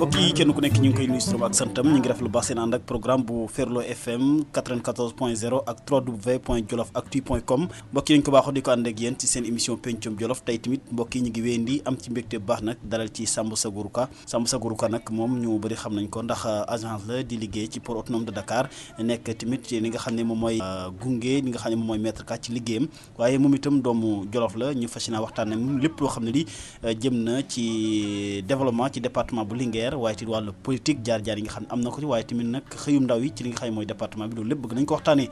mbokk yi kenn ku nekk ñu ngi koy nuyu turam ak santam ñu ngi def lu baax seen ànd ak programme bu Ferlo FM 94.0 ak www.jolofactu.com mbokk yi ñu ko baaxoo di ko ànd ak yéen ci seen émission pencum Jolof tey tamit mbokk yi ñu ngi wéyandi am ci mbégte bu baax nag dalal ci Samba Sagourou Ka nag moom ñu bëri xam nañ ko ndax agence la di liggéey ci port autonome de Dakar nekk tamit li nga xam ne moom mooy gunge li nga xam ne moom mooy maître ka ci liggéeyam waaye moom itam doomu Jolof la ñu fas yéene waxtaan ak moom lépp loo xam ne li jëm na ci développement ci département bu Linguère waaye ci wàllu politique jaar-jaar yi nga xam ne am na ko ci waaye tamit nag xëyum ndaw yi ci li nga xam ne mooy département bi loolu lépp bëgg nañ ko waxtaanee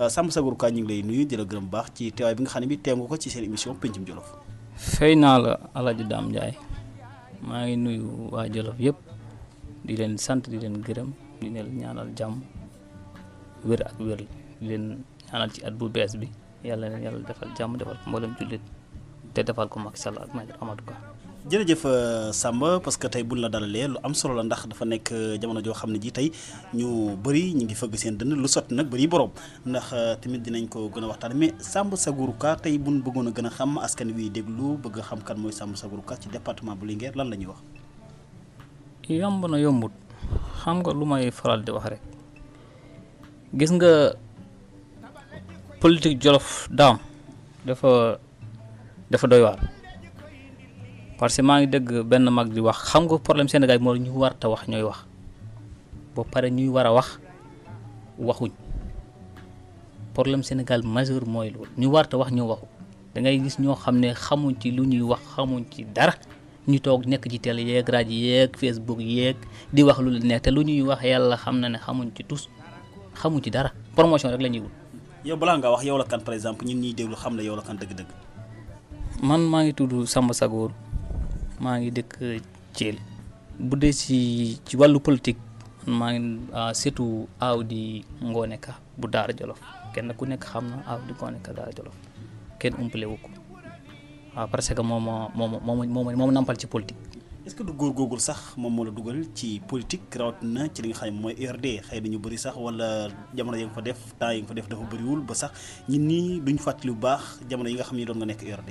Samba Sagourou Ka ñu ngi lay nuyu di la gërëm baax ci teewaay bi nga xam ne bi teew nga ko ci seen émission pencum Jolof. fay naa la Alaaji Daam Njaay maa ngi nuyu waa Jolof yëpp di leen sant di leen gërëm di leen ñaanal jàmm wér ak wér di leen ñaanal ci at bu bees bi yàlla leen yàlla defal jàmm defal ko mboolem jullit te defal ko Macky Sall ak Maître Amadou Ka. jërëjëf Samba parce que tey buñ la dalalee lu am solo la ndax dafa nekk jamono joo xam ne ji tey ñu bëri ñu ngi fëgg seen dënn lu sotti nag bëri borom ndax tamit dinañ ko gën a waxtaan mais Samba Sagourou Ka tey buñ bëggoon a gën a xam askan wi déglu bëgg a xam kan mooy Samba Sagourou Ka ci département bu Linguère lan la ñuy wax. yomb na yombut xam nga lu may faral di wax rek gis nga politique Jolof daam dafa doy waar. parce que maa ngi dégg benn mag di wax xam nga problème Sénégal moo ñu war ta wax ñooy wax ba pare ñuy war a wax waxuñ problème Sénégal majeur mooy loolu ñu war ta wax ñoo waxu da ngay gis ñoo xam ne xamuñ ci lu ñuy wax xamuñ ci dara ñu toog nekk ci télé yeeg rajo yeeg Facebook yeeg di wax lu leen nekk te lu ñuy wax yàlla xam na ne xamuñ ci tus xamuñ ci dara promotion rek la ñuy wut. yow balaa nga wax yow la kan par exemple ñun ñuy déglu xam la yow la kan dëgg-dëgg. man maa ngi tudd Samba Sagourou maa ngi dëkk Thiel bu dee ci wàllu politique maa ngi surtout aaw di Ngoné Ka bu Daara Jolof kenn ku nekk xam na aaw di Ngoné Ka Daara Jolof kenn umpale wu ko waaw parce que moom nampal ci politique. est-ce que du góor googul sax moom moo la dugal ci politique rawatina ci li nga xam ne mooy URD xëy na ñu bëri sax wala jamono yi nga fa def temps yi nga fa def dafa bëriwul ba sax ñun ñii duñ fàttali bu baax jamono yi nga xam ne doon nga nekk URD.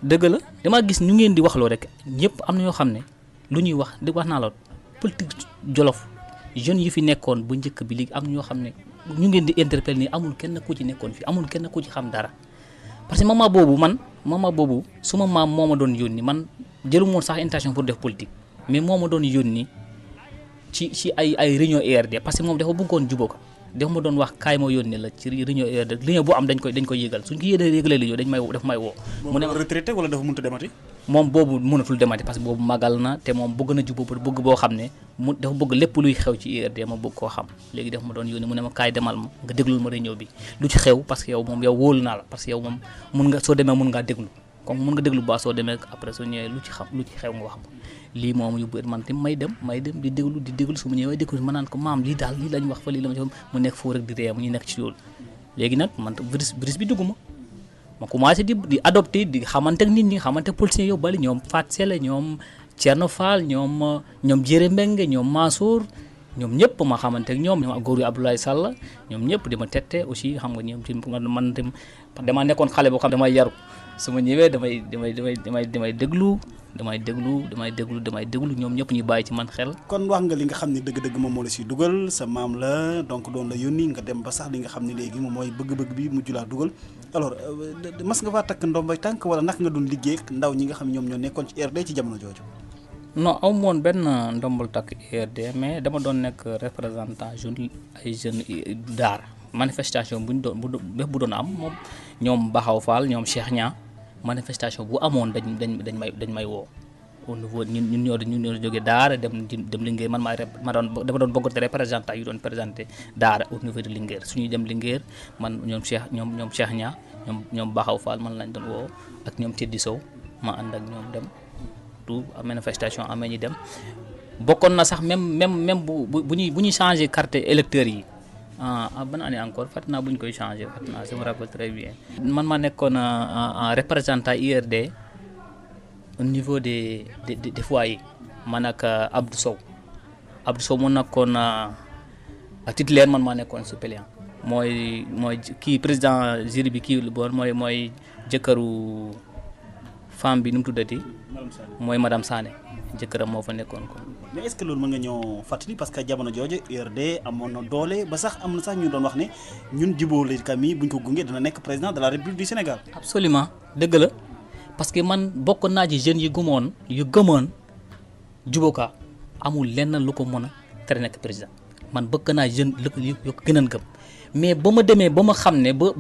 dëgg la dama gis ñu ngeen di waxloo rek ñëpp am na ñoo xam ne lu ñuy wax di wax naa la politique Jolof jeunes yi fi nekkoon bu njëkk bi léegi am na ñoo xam ne ñu ngeen di interpeller nii amul kenn ku ci nekkoon fi amul kenn ku ci xam dara parce que moment boobu suma maam moo ma doon yónni man jëlu moon sax intention pour def politique mais moo ma doon yónni ci ay réunion URD parce que moom dafa bëggoon jubóo ko dafa ma doon wax kaay ma yónnee la ci réunion URD réunion bu am dañ koy yëgal suñ ko yëgalee réunion dafa may woo. mu ne retraité wala dafa mënut a demati. moom boobu mënatul demati parce que boobu magal na te moom bëgg na jubóo bëgg boo xam ne mu dafa bëgg lépp luy xew ci URD ma bëgg koo xam léegi dafa ma doon yónnee mu ne ma kaay demal ma nga déglul ma réunion bi lu ci xew parce que yow wóolu naa la parce que yow moom mun nga soo demee mun ngaa déglu comme mun nga déglu bu baax soo demee après soo ñëwee lu ci xew nga wax ma lii moom yu bëri man tam may dem di déglu su ma ñëwee déglu ma naan ko maam lii daal lii lañ wax fa lii la ma jox mu nekk foo rek di ree mu ñu nekk ci loolu léegi nag man virus bi dugg ma commencé di adopté di xamante ak nit ñi xamante politiciens yow bali ñoom Fat Sele ñoom Thierno Fall ñoom Jéré Mbengue ñoom Mansour ñoom ñëpp ma xamante ak ñoom góor yu Abdoulaye Sall ñoom ñëpp di ma tette aussi xam nga ñoom ci man tam dama nekkoon xale boo xam damay yaru su ma ñëwee damay déglu ñoom ñëpp ñu bàyyi ci man xel. kon wax nga li nga xam ne dëgg-dëgg moom moo la si dugal sa maam la donc doon la yónni nga dem ba sax li nga xam ne léegi moom mooy bëgg-bëgg bi mujj laa dugal alors mas nga faa takk ndombay tànk wala naka nga doon liggéey ak ndaw ñi nga xam ne ñoom ñoo nekkoon ci URD ci jamono jooju. non amu woon benn ndombal takk URD mais dama doon nekk représentant ay jeunes daara manifestation bu doon am moom ñoom Baxaw Fall ñoom Cheikh Niang manifestation bu amoon dañ may woo au niveau ñun ñoo jógee daara dem Linguère man dama doon bëgg représentant yu doon présenté daara au niveau de Linguère suñuy dem Linguère man ñoom Cheikh Niang ñoom Baxaw Fall man lañ doon woo ak ñoom Teddi Sow ma ànd ak ñoom dem tout manifestation amee ñu dem bokkoon na sax même bu ñuy changé carte électeur yi ban année encore fàttali naa bu ñu koy changé je me rappelle très bien. man maa nekkoon représentant URD au niveau des foyers man ak Abdou Sow mu nekkoon titulaire man maa nekkoon suppléant mooy kii président jury bi kii bon mooy jëkkëru femme bi nu mu tuddati mooy madame Sané jëkkëram moo fa nekkoon ko. mais est-ce que loolu mën nga ñoo fàttali parce que jamono jooju URD amoon na doole ba sax am na sax ñu doon wax ne ñun Djibo Leyti Ka mi buñ ko gunge dina nekk président de la République du Sénégal. absolument dëgg la parce que man bokk naa ci jeunes yu gëmoon Djibo Ka amul lenn lu ko mën a tere nekk président man bëgg naa jeune yu ko gën a gëm mais ba ma demee ba ma xam ne ba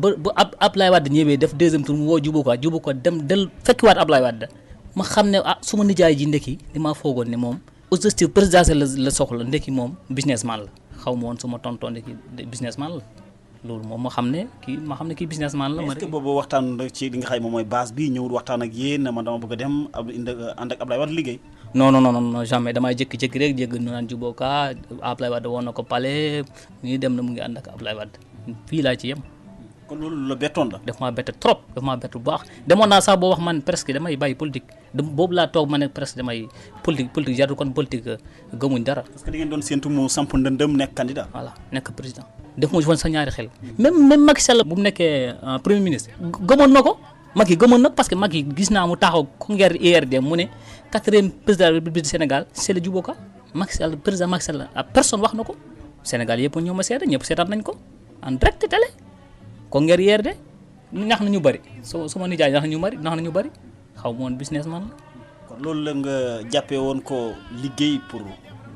Ablaye Wade ñëwee def deuxième tour mu woo Djibo Ka dem fekkiwaat Ablaye Wade ma xam ne suma nijaay ji ndekki li ma foogoon ne moom objectif présidentiel la soxla ndekki moom businessman la xaw ma woon suma tonton ndekki businessman la loolu moom ma xam ne kii businessman la. est-ce que boobu waxtaan ci li nga xam moom mooy base bi ñëwul waxtaan ak yéen man dama bëgg a dem ànd ak Ablaye Wade liggéey. non jamais damay jékki-jékki rek jégg ñu naan Djibo Ka Ablaye Wade woon na ko palais nii dem na mu ngi ànd ak Ablaye Wade fii laa ci yem. kon loolu la bettoon la. daf maa bett trop daf maa bett bu baax demoon naa sax boo wax man presque damay bàyyi politique boobu laa toog ma ne presque damay politique jarul kon politique gëmuñ dara. parce que da ngeen doon séntu mu samp ndëndëm nekk candidat. voilà nekk président def ma woon sa ñaari xel. même Macky Sall bu mu nekkee premier ministre gëmoon na ko Macky gëmoon na parce que Macky gis naa mu taxaw congrès IRD mu ne 4e président de la République du Sénégal c'est le Djibo Ka Macky Sall président Macky Sall personne wax na ko Sénégal yëpp ñoo ma seeta ñëpp seetaan nañ ko en direct télé. Congrès IRD nax na ñu bëri suma nijaay nax na ñu bëri xaw ma woon businessman la. kon loolu la nga jàppee woon ko liggéey pour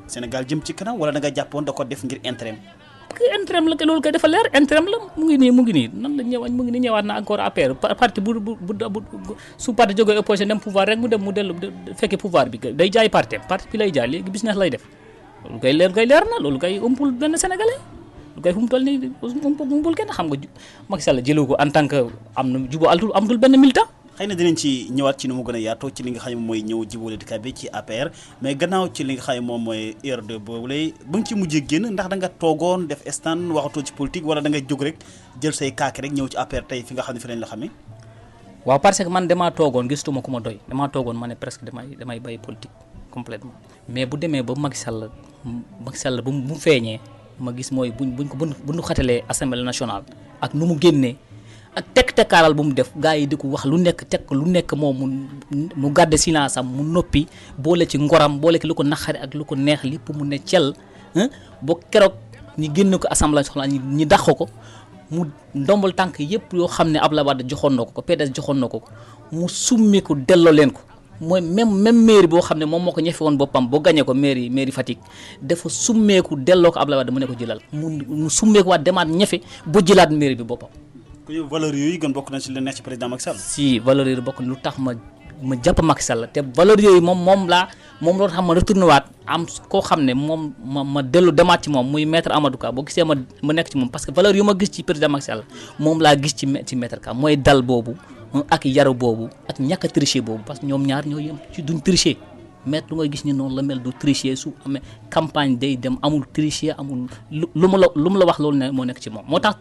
Sénégal jëm ci kanam wala da nga jàppoon da ko def ngir intérêt intérêt la loolu kay dafa leer intérêt la mu ngi nii nan la ñëwaat na encore APR parti bu su parti jógee opposition dem pouvoir rek mu dellu fekkee pouvoir bi day jaay parti bi lay jaay léegi business lay def loolu kay leer na loolu kay umpul benn sénégalais. kay fu mu toll nii umpul kenn xam nga Macky Sall jëloo ko en tant que am na Djibo amatul benn militant. xëy na dinañ ci ñëwaat ci nu mu gën a yaatoo ci li nga xam ne mooy ñëw Djibo Leyti Ka bi ci APR mais gannaaw ci li nga xam ne moom mooy URD boobu lay ba nga ci mujjee génn ndax da nga toogoon def stand waxatoo ci politique wala da nga jóg rek jël say kaaki rek ñëw ci APR tey fi nga xam ne fi lañ la xamee. waaw parce que man damaa toogoon gisatuma ku ma doy damaa toogoon ma ne presque damay bàyyi politique complètement mais bu demee ba Macky Sall bu mu feeñee. ma gis mooy buñ ko xatalee assemblée nationale ak nu mu génnee ak tekkaaral bu mu def gars yi di ko wax lu nekk moom mu gàdde silence am mu noppi boole ci ngoram boole ci lu ko naqari ak lu ko neex lépp mu ne cel ba keroog ñi génn ko assemblée nationale ñi dàq ko mu ndombal tànk yëpp yoo xam ne Abdoulaye Wade joxoon na ko PDS joxoon na ko mu summi ko delloo leen ko. mooy même mairie boo xam ne moom moo ko ñefe woon boppam boo gañee ko mairie Fatick dafa summeeku delloo ko Abdoulaye Wade mu ne ko jëlal mu summeeku waat demaat ñefe bu jëlaat mairie bi boppam. ku ñu valeurs yooyu gën bokk na ci li nekk ci président Macky Sall. si valeurs yooyu bokk lu tax ma jàpp Macky Sall te valeurs yooyu moom loo tax ma retourné waat am koo xam ne moom ma dellu demaat ci moom muy maître Amadou Ka boo gisee ma nekk ci moom parce que valeurs yu ma gis ci président Macky Sall moom laa gis ci maître Ka mooy dal boobu. ak yaru boobu ak ñàkk a tricher boobu parce que ñoom ñaar ñoo yem ci duñ tricher mais lu ngay gis ni noonu la mel du tricher su amee campagne day dem amul tricher amul lu mu la wax loolu ne moo nekk ci moom moo tax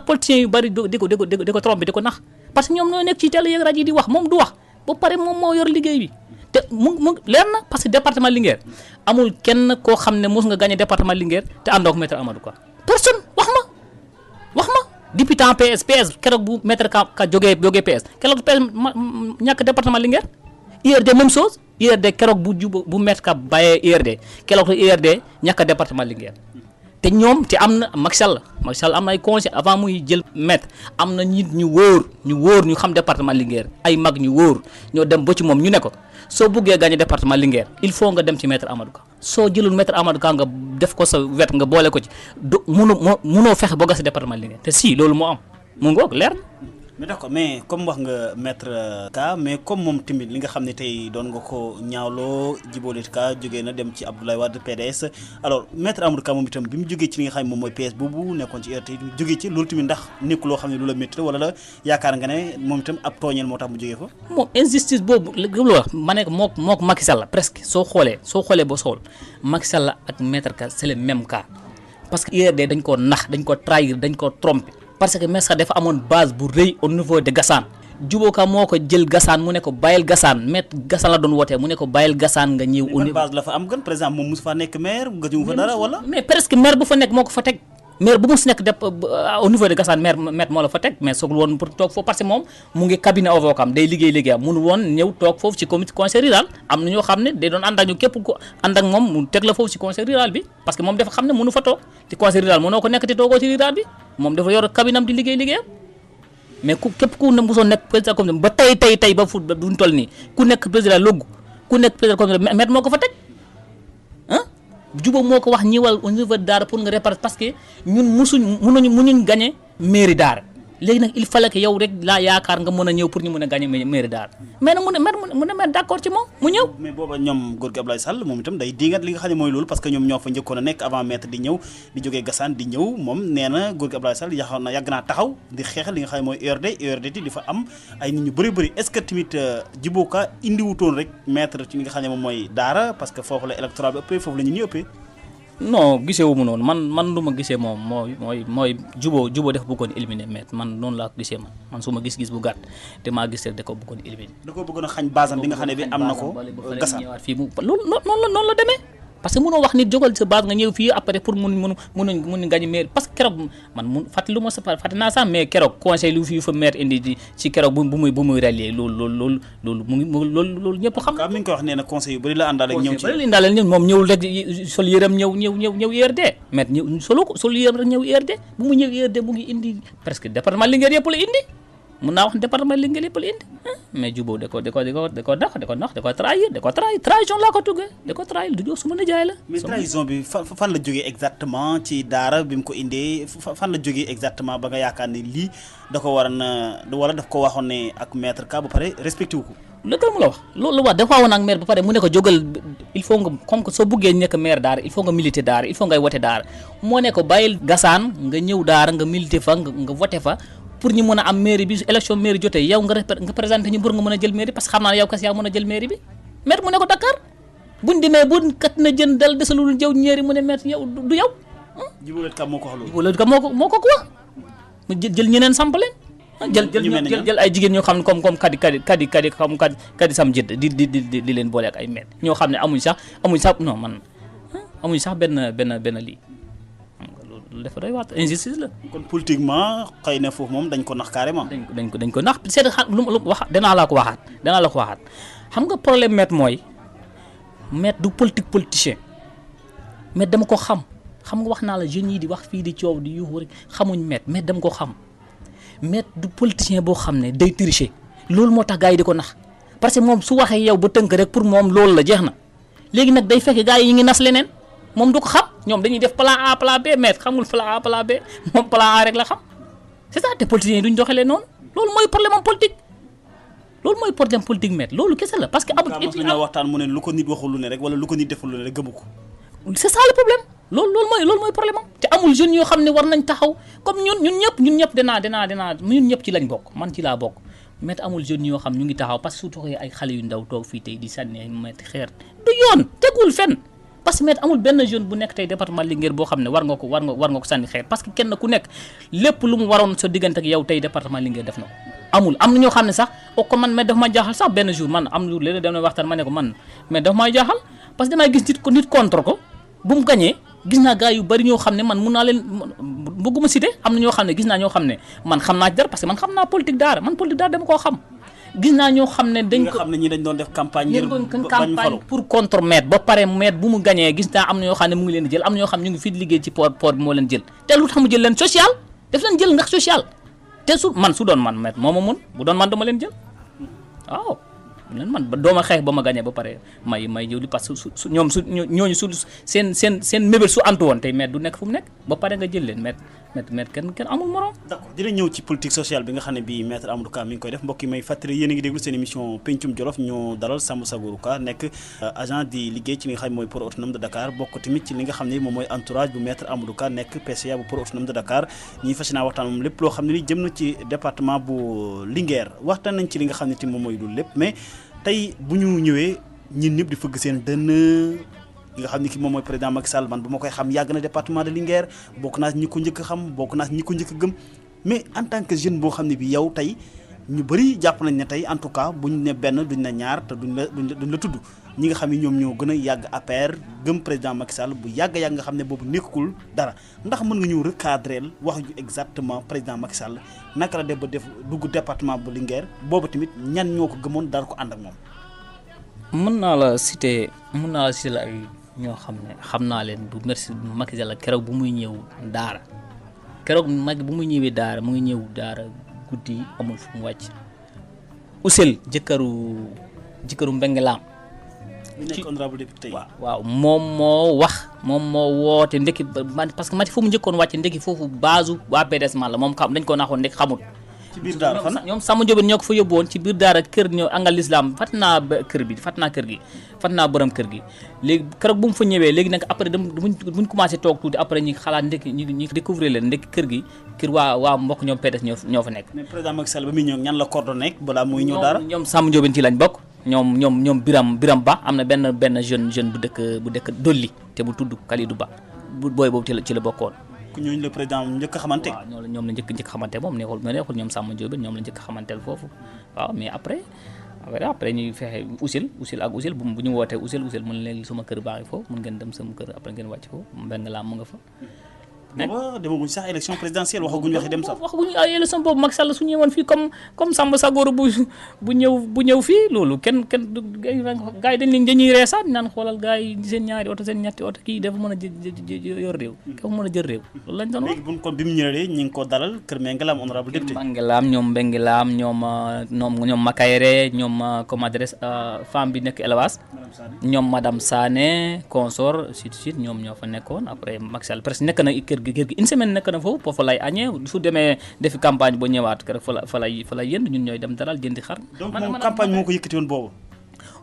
politiciens yu bari di ko tromper di ko nax parce que ñoom ñoo nekk ci télé yeeg rajo yi di wax moom du wax ba pare moom moo yor liggéey bi te mu leer na parce que département Linguère amul kenn koo xam ne mos nga gagné département Linguère te àndoo ak maître Amadou Ka personne wax ma depuis temps PS keroog bu maître Ka jógee PS keroog PS ñàkk département Linguère IRD même chose IRD keroog bu maître Ka bàyyee IRD keroog IRD ñàkk département Linguère te ñoom te am na Macky Sall am na ay conseil avant muy jël maître am na nit ñu wóor ñu xam département Linguère ay mag ñu wóor ñoo dem ba ci moom ñu ne ko soo buggee gagné département Linguère il faut nga dem ci maître Amadou Ka soo jëlul maître Amadou Ka nga def ko sa wet nga boole ko ci munoo fexe ba gas département Linguère te si loolu moo am mu ngoog leer na. mais d'accord mais comme wax nga maître Ka mais comme moom tamit li nga xam ne tey doon nga ko ñaawloo Djibo Leyti Ka jógee na dem ci Abdoulaye Wade PDS alors maître Amadou Ka moom itam bi mu jógee ci li nga xam ne moom mooy PS boobu nekkoon ci RT jógee ci loolu tamit ndax nekku loo xam ne lu la métti wala la yaakaar nga ne moom itam ab tooñeel moo tax mu jógee fa. moom injustice boobu li la wax ma ne mook Macky Sall presque soo xoolee ba xool Macky Sall ak maître Ka c'est le même cas parce que IRD dañ koo nax dañ ko trahir dañ koo tromper. parce que Maître dafa amoon base bu rëy au niveau de Gassane Djibo Ka moo ko jël Gassane mu ne ko bàyyil Gassane Maître Gassane la doon wootee mu ne ko bàyyil Gassane nga ñëw. au niveau base la fa am gën par exemple moom mosu faa nekk maire nga jiw fa dara wala. mais presque maire bu fa nekk moo ko fa teg maire bu mu si nekk def au niveau de Gassane maire moo la fa teg mais soogul woon pour toog foofu parce que moom mu ngi cabinet avocat am day liggéeyam mënu woon ñëw toog foofu ci comité conseil rural am na ñoo xam ne day doon ànd ak ñu képp ku ànd ak moom mu teg la foofu ci conseil rural bi parce que moom dafa xam ne mënu fa toog ci conseil rural mënoo ko nekk te toogoo ci rural bi moom dafa yor cabinet am di liggéeyam mais képp ku ne mosoon nekk président comité ba tey ba fu duñ toll nii ku nekk président loggu ku nekk président comité maire moo ko fa teg Juba moo ko wax ñëwal au niveau de Daara pour nga réparer parce que ñun mënuñ gagné mairie Daara léegi nag il fallait que yow rek laa yaakaar nga mën a ñëw pour ñu mën a gagné mairie Daara mais nag mu ne maire d'accord ci moom mu ñëw. mais booba ñoom góor gi Abdoulaye Sall moom itam day diingat li nga xam ne mooy loolu parce que ñoom ñoo fa njëkkoon a nekk avant maître di ñëw di jógee Gassane di ñëw moom nee na góor gi Abdoulaye Sall yàgg naa taxaw di xeexal li nga xam ne mooy URD di fa am ay nit ñu bëri est-ce que tamit Djibo Ka indiwutoon rek maître ci li nga xam ne moom mooy Daara parce que foofu la électorat bi ëppee foofu la ñu ñuy ëppee. non gisee wu mu noonu man lu ma gisee moom mooy Djibo dafa bëggoon éliminer maître man noonu laa ko gisee man su ma gis-gis bu gàtt te maa gis rek da ko bëggoon éliminer. da ko bëggoon a xañ basam bi nga xam ne bi am na ko Gassane ñëwaat fii loolu noonu la demee parce que mënoo wax nit jógal sa base nga ñëw fii après pour mun gañu maire parce que keroog man fàtte naa sax mais keroog conseil lu fi fa maire indi ci keroog bu muy rallier loolu loolu ñëpp xam mi ngi koy wax nee na conseil yu bëri la àndaale ak ñëw ci bëri la àndaale ñëw moom ñëwul rek sol yëram ñëw IRD maire ñëw sol yëram rek ñëw IRD bu mu ñëw IRD mu ngi indi presque département Linguère yëpp la indi mun naa wax département Linguère yëpp la indi mais Djibo da ko trahison laa ko tuggee da ko trahir du jox su ma nijaay la. mais trahison bi fan la jógee exactement ci Daara bi mu ko indee fan la jógee exactement ba nga yaakaar ne lii da ko war a wala daf ko waxoon ne ak maître Ka ba pare respecté wu ko. dëgg mu la wax loolu la wax dafa woon ak maire ba pare mu ne ko jógal il faut nga comme que soo buggee nekk maire Daara il faut nga militer Daara il faut ngay wote Daara moo ne ko bàyyil Gassane nga ñëw Daara nga militer fa nga wote fa. pour ñu mën a am mairie bi élection mairie jotee yow nga présenté ñu pour nga mën a jël mairie parce que xam naa ne yow kas yaa mën a jël mairie bi maire mu ne ko Dakar buñ demee bu kat na jën dal desalul jëw ñeeri mu ne maire yow du yow. Djibo Ka moo ko wax loolu. Djibo Ka moo ko wax mu jël ñeneen samp leen. jël ay jigéen ñoo xam ne comme kadi sam jëdd di leen boole ak ay maire ñoo xam ne amuñ sax non man amuñ sax benn lii. dafa doy waat injustice la. kon politiquement xëy na foofu moom dañ ko nax carrément. dañ ko nax c'est lu wax danaa la ko waxaat xam nga problème maître mooy maître du politicien maître dama ko xam nga wax naa la jeunes yi di wax fii di coow di yuuxu rek xamuñ maître dama ko xam maître du politicien boo xam ne day tricher loolu moo tax gars yi di ko nax parce que moom su waxee yow ba tënk rek pour moom loolu la jeex na léegi nag day fekk gars yi ngi nas leneen. moom du ko xam ñoom dañuy def plan A plan B mais xamul plan A plan B moom plan A rek la xam c'est ça te politiciens yi duñ doxalee noonu loolu mooy problème politique mais loolu kese la parce que amul et puis waxtaan mu ne lu ko nit waxul lu ne rek wala lu ko nit deful lu ne rek gëmu ko. c'est ça le problème loolu mooy problème am te amul jeunes yoo xam ne war nañ taxaw comme ñun ñëpp ñun ñëpp ci lañ bokk man ci laa bokk mais amul jeunes yoo xam ñu ngi taxaw parce que su toogee ay xale yu ndaw toog fii tey di sànni ay met xeer du yoon tegul fenn. parce que maître amul benn jeune bu nekk tey département Linguère boo xam ne war nga ko sànni xeer parce que kenn ku nekk lépp lu mu waroon sa diggante ak yow tey département Linguère def na ko amul am na ñoo xam ne sax ko man mais dafa ma jaaxal sax benn jour man am jour léeg-léeg dama waxtaan ma ne ko man mais dafa may jaaxal parce que damay gis nit contre ko bu mu gañee gis naa gars yu bari ñoo xam ne man mun naa leen bëgguma citer am na ñoo xam ne gis naa ñoo xam ne man xam naa ci dara parce que man xam naa politique Daara dama koo xam gis naa ñoo xam ne dañ ko ñi dañ doon def campagne pour contre maître ba pare maître bu mu gañee gis naa am na ñoo xam ne mu ngi leen jël am na ñoo xam ne ñu ngi fii liggéey ci port bi moo leen jël te lu tax mu jël leen social daf leen jël ndax social te su doon man maître moo ma mun bu doon man dama leen jël waaw leen man ba dooma xeex ba ma gañee ba pare may jëw li parce que su ñoom ñooñu seen mébél su antu woon tey maître du nekk fu mu nekk ba pare nga jël leen maître kenn amul morom. d'accord dina ñëw ci politique sociale bi nga xam ne bii maître Amadou Ka mi ngi koy def mbokk yi may fàttali yéen a ngi déglu seen émission Pencum Jolof ñu dalal Samba Sagourou Ka nekk agent di liggéey ci li nga xam ne mooy port autonome de Dakar bokk tamit ci li nga xam ne moom mooy entourage bu maître Amadou Ka nekk PCA bu port autonome de Dakar ñuy fas yéene waxtaan moom lépp loo xam ne ni jëm na ci département bu Linguère waxtaan nañ ci li nga xam ne ti moom mooy loolu lépp mais tey bu ñu ñëwee ñun ñëpp di fëgg seen dënn nga xam ni ki moom mooy président Macky Sall man bu ma koy xam yàgg na département de Linguère bokk naa ñi ko njëkk a xam bokk naa ñi ko njëkk a gëm mais en tant que jeune boo xam ne bi yow tey ñu bëri jàpp nañ ne tey en tout cas buñ ne benn duñ ne ñaar te duñ la tudd ñi nga xam ne ñoom ñoo gën a yàgg APR gëm président Macky Sall bu yàgg nga xam ne boobu nekkul dara ndax mën nga ñëw recadrer wax ju exactement président Macky Sall naka la def ba dugg département bu Linguère boobu tamit ñan ñoo ko gëmoon dara ko ànd ak moom. mën naa la citer la ay ñoo xam ne xam naa leen du merci Macky Sall keroog bu muy ñëw Daara keroog Macky bu muy ñëwee Daara mu ngi ñëw Daara guddi amul fu mu wàcc Oussel jëkkëru Mbengue Lam ñu nekk honorable député waaw moom moo woote ndekki parce que Macky fu mu njëkkoon wàcc ndekki foofu base waa PDS man la moom xam dañ ko naxoon ndekki xamul ci biir Daara fan ñoom Samba Ndiobène ñoo ko fa yóbbu woon ci biir Daara kër ñëw angal l'islam fat naa borom kër gi léegi keroog bu mu fa ñëwee léegi nag après buñ commencé toog tuuti après ñi xalaat ndekki ñi découvrir leen ndekki kër gi kër waa mbokk ñoom PDS ñoo fa nekk. mais président Macky Sall ba muy ñëw ñan la coordonné balaa muy ñëw Daara ñoom Samba Ndiobène ci lañ bokk ñoom Biram Ba am na benn jeune bu dëkk Dolli te bu tudd Kalidou Ba booy boobu ci la bokkoon. ñooñu la président njëkk a xamante. waaw ñoom la njëkk xamante moom neexul ñoom Samba Ndiobène ñoom la njëkk a xamanteel foofu waaw mais après ñuy fexe Oussel bu ñu wootee Oussel mën léegi suma kër baa ngi foofu mën ngeen dem sama kër après ngeen wàcc foofu Mbengue Lam mu nga fa. booba demaguñ sax élection présidentielle waxaguñ waxi dem sax. waxaguñ ay élection boobu Macky Sall su ñëwoon fii comme Samba Sagoro bu ñëw fii loolu kenn gars yi dañuy ree sax naan xoolal gars yi seen ñaari oto seen ñetti oto kii dafa mën a yor réew. dafa mën a jël réew loolu lañ doon wax. léegi kon bi mu ñëwee ñi ngi ko dalal kër Mbengue Lam honorable député. Mbengue Lam ñoom Makayre ñoom comment adresse femme bi nekk élevage. ñoom madame Sané consort sud ñoom ñoo fa nekkoon après Macky Sall presque nekk na kër gi une semaine nekk na foofu lay añee su demee defi campagne ba ñëwaat kër fa lay yënd ñun ñooy dem dalal jëndi xar. donc moom campagne moo ko yëkkati woon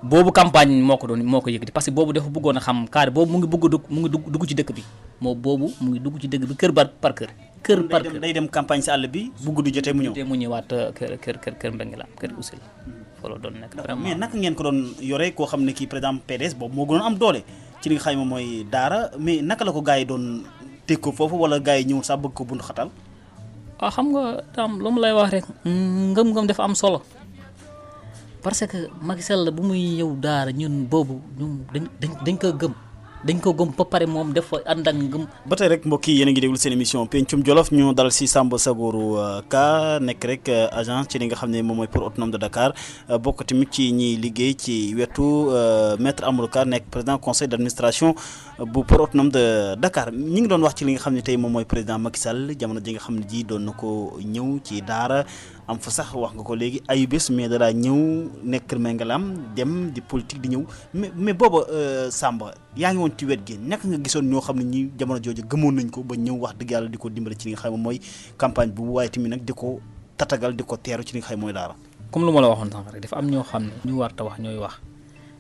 boobu campagne moo ko yëkkati parce que boobu dafa bëggoon a xam carré boobu mu ngi dugg ci dëkk bi mu ngi dugg ci dëkk bi kër par kër. day dem campagne si àll bi bu guddi jotee mu ñëw. mu ñëwaat kër Mbengue Lam kër Oussel loolu doon nekk vraiment. mais naka ngeen ko doon yore koo xam ne kii par exemple PDS boobu moo gënoon am doole ci li nga xam ne mooy Daara mais naka la ko gars yi doon teg ko foofu wala gars yi ñëwul sax bëgg ko bundu xatal. xam nga tam lu mu lay wax rek ngëm-ngëm dafa am solo parce que Macky Sall bu muy ñëw Daara ñun boobu dañ ko gëm ba pare moom dafa ànd ak ngëm. ba tey rek mbokk yi yéen a ngi déglu seen émission pencum Jolof ñu dal si Samba Sagoro Ka nekk rek agent ci li nga xam ne moom mooy port autonome de Dakar bokk tamit ci ñiy liggéey ci wetu maître Amadou Ka nekk président conseil d' administration bu port autonome de Dakar ñi ngi doon wax ci li nga xam ne tey moom mooy président Macky Sall jamono ji nga xam ne ji doon na ko ñëw ci Daara am fa sax wax nga ko léegi ayu bés mais danaa ñëw nekk Kër Mbengue Lam dem di politique di ñëw mais booba Samba yaa ngi woon ci wet gi naka nga gisoon ñoo xam ne ñi jamono jooju gëmoon nañ ko ba ñëw wax dëgg yàlla di ko dimbale ci li nga xam ne mooy campagne bu waaye tamit nag di ko tatagal di ko teeru ci li nga xam ne mooy Daara. comme lu ma la waxoon sànq rek dafa am ñoo xam ne ñu war ta wax ñooy wax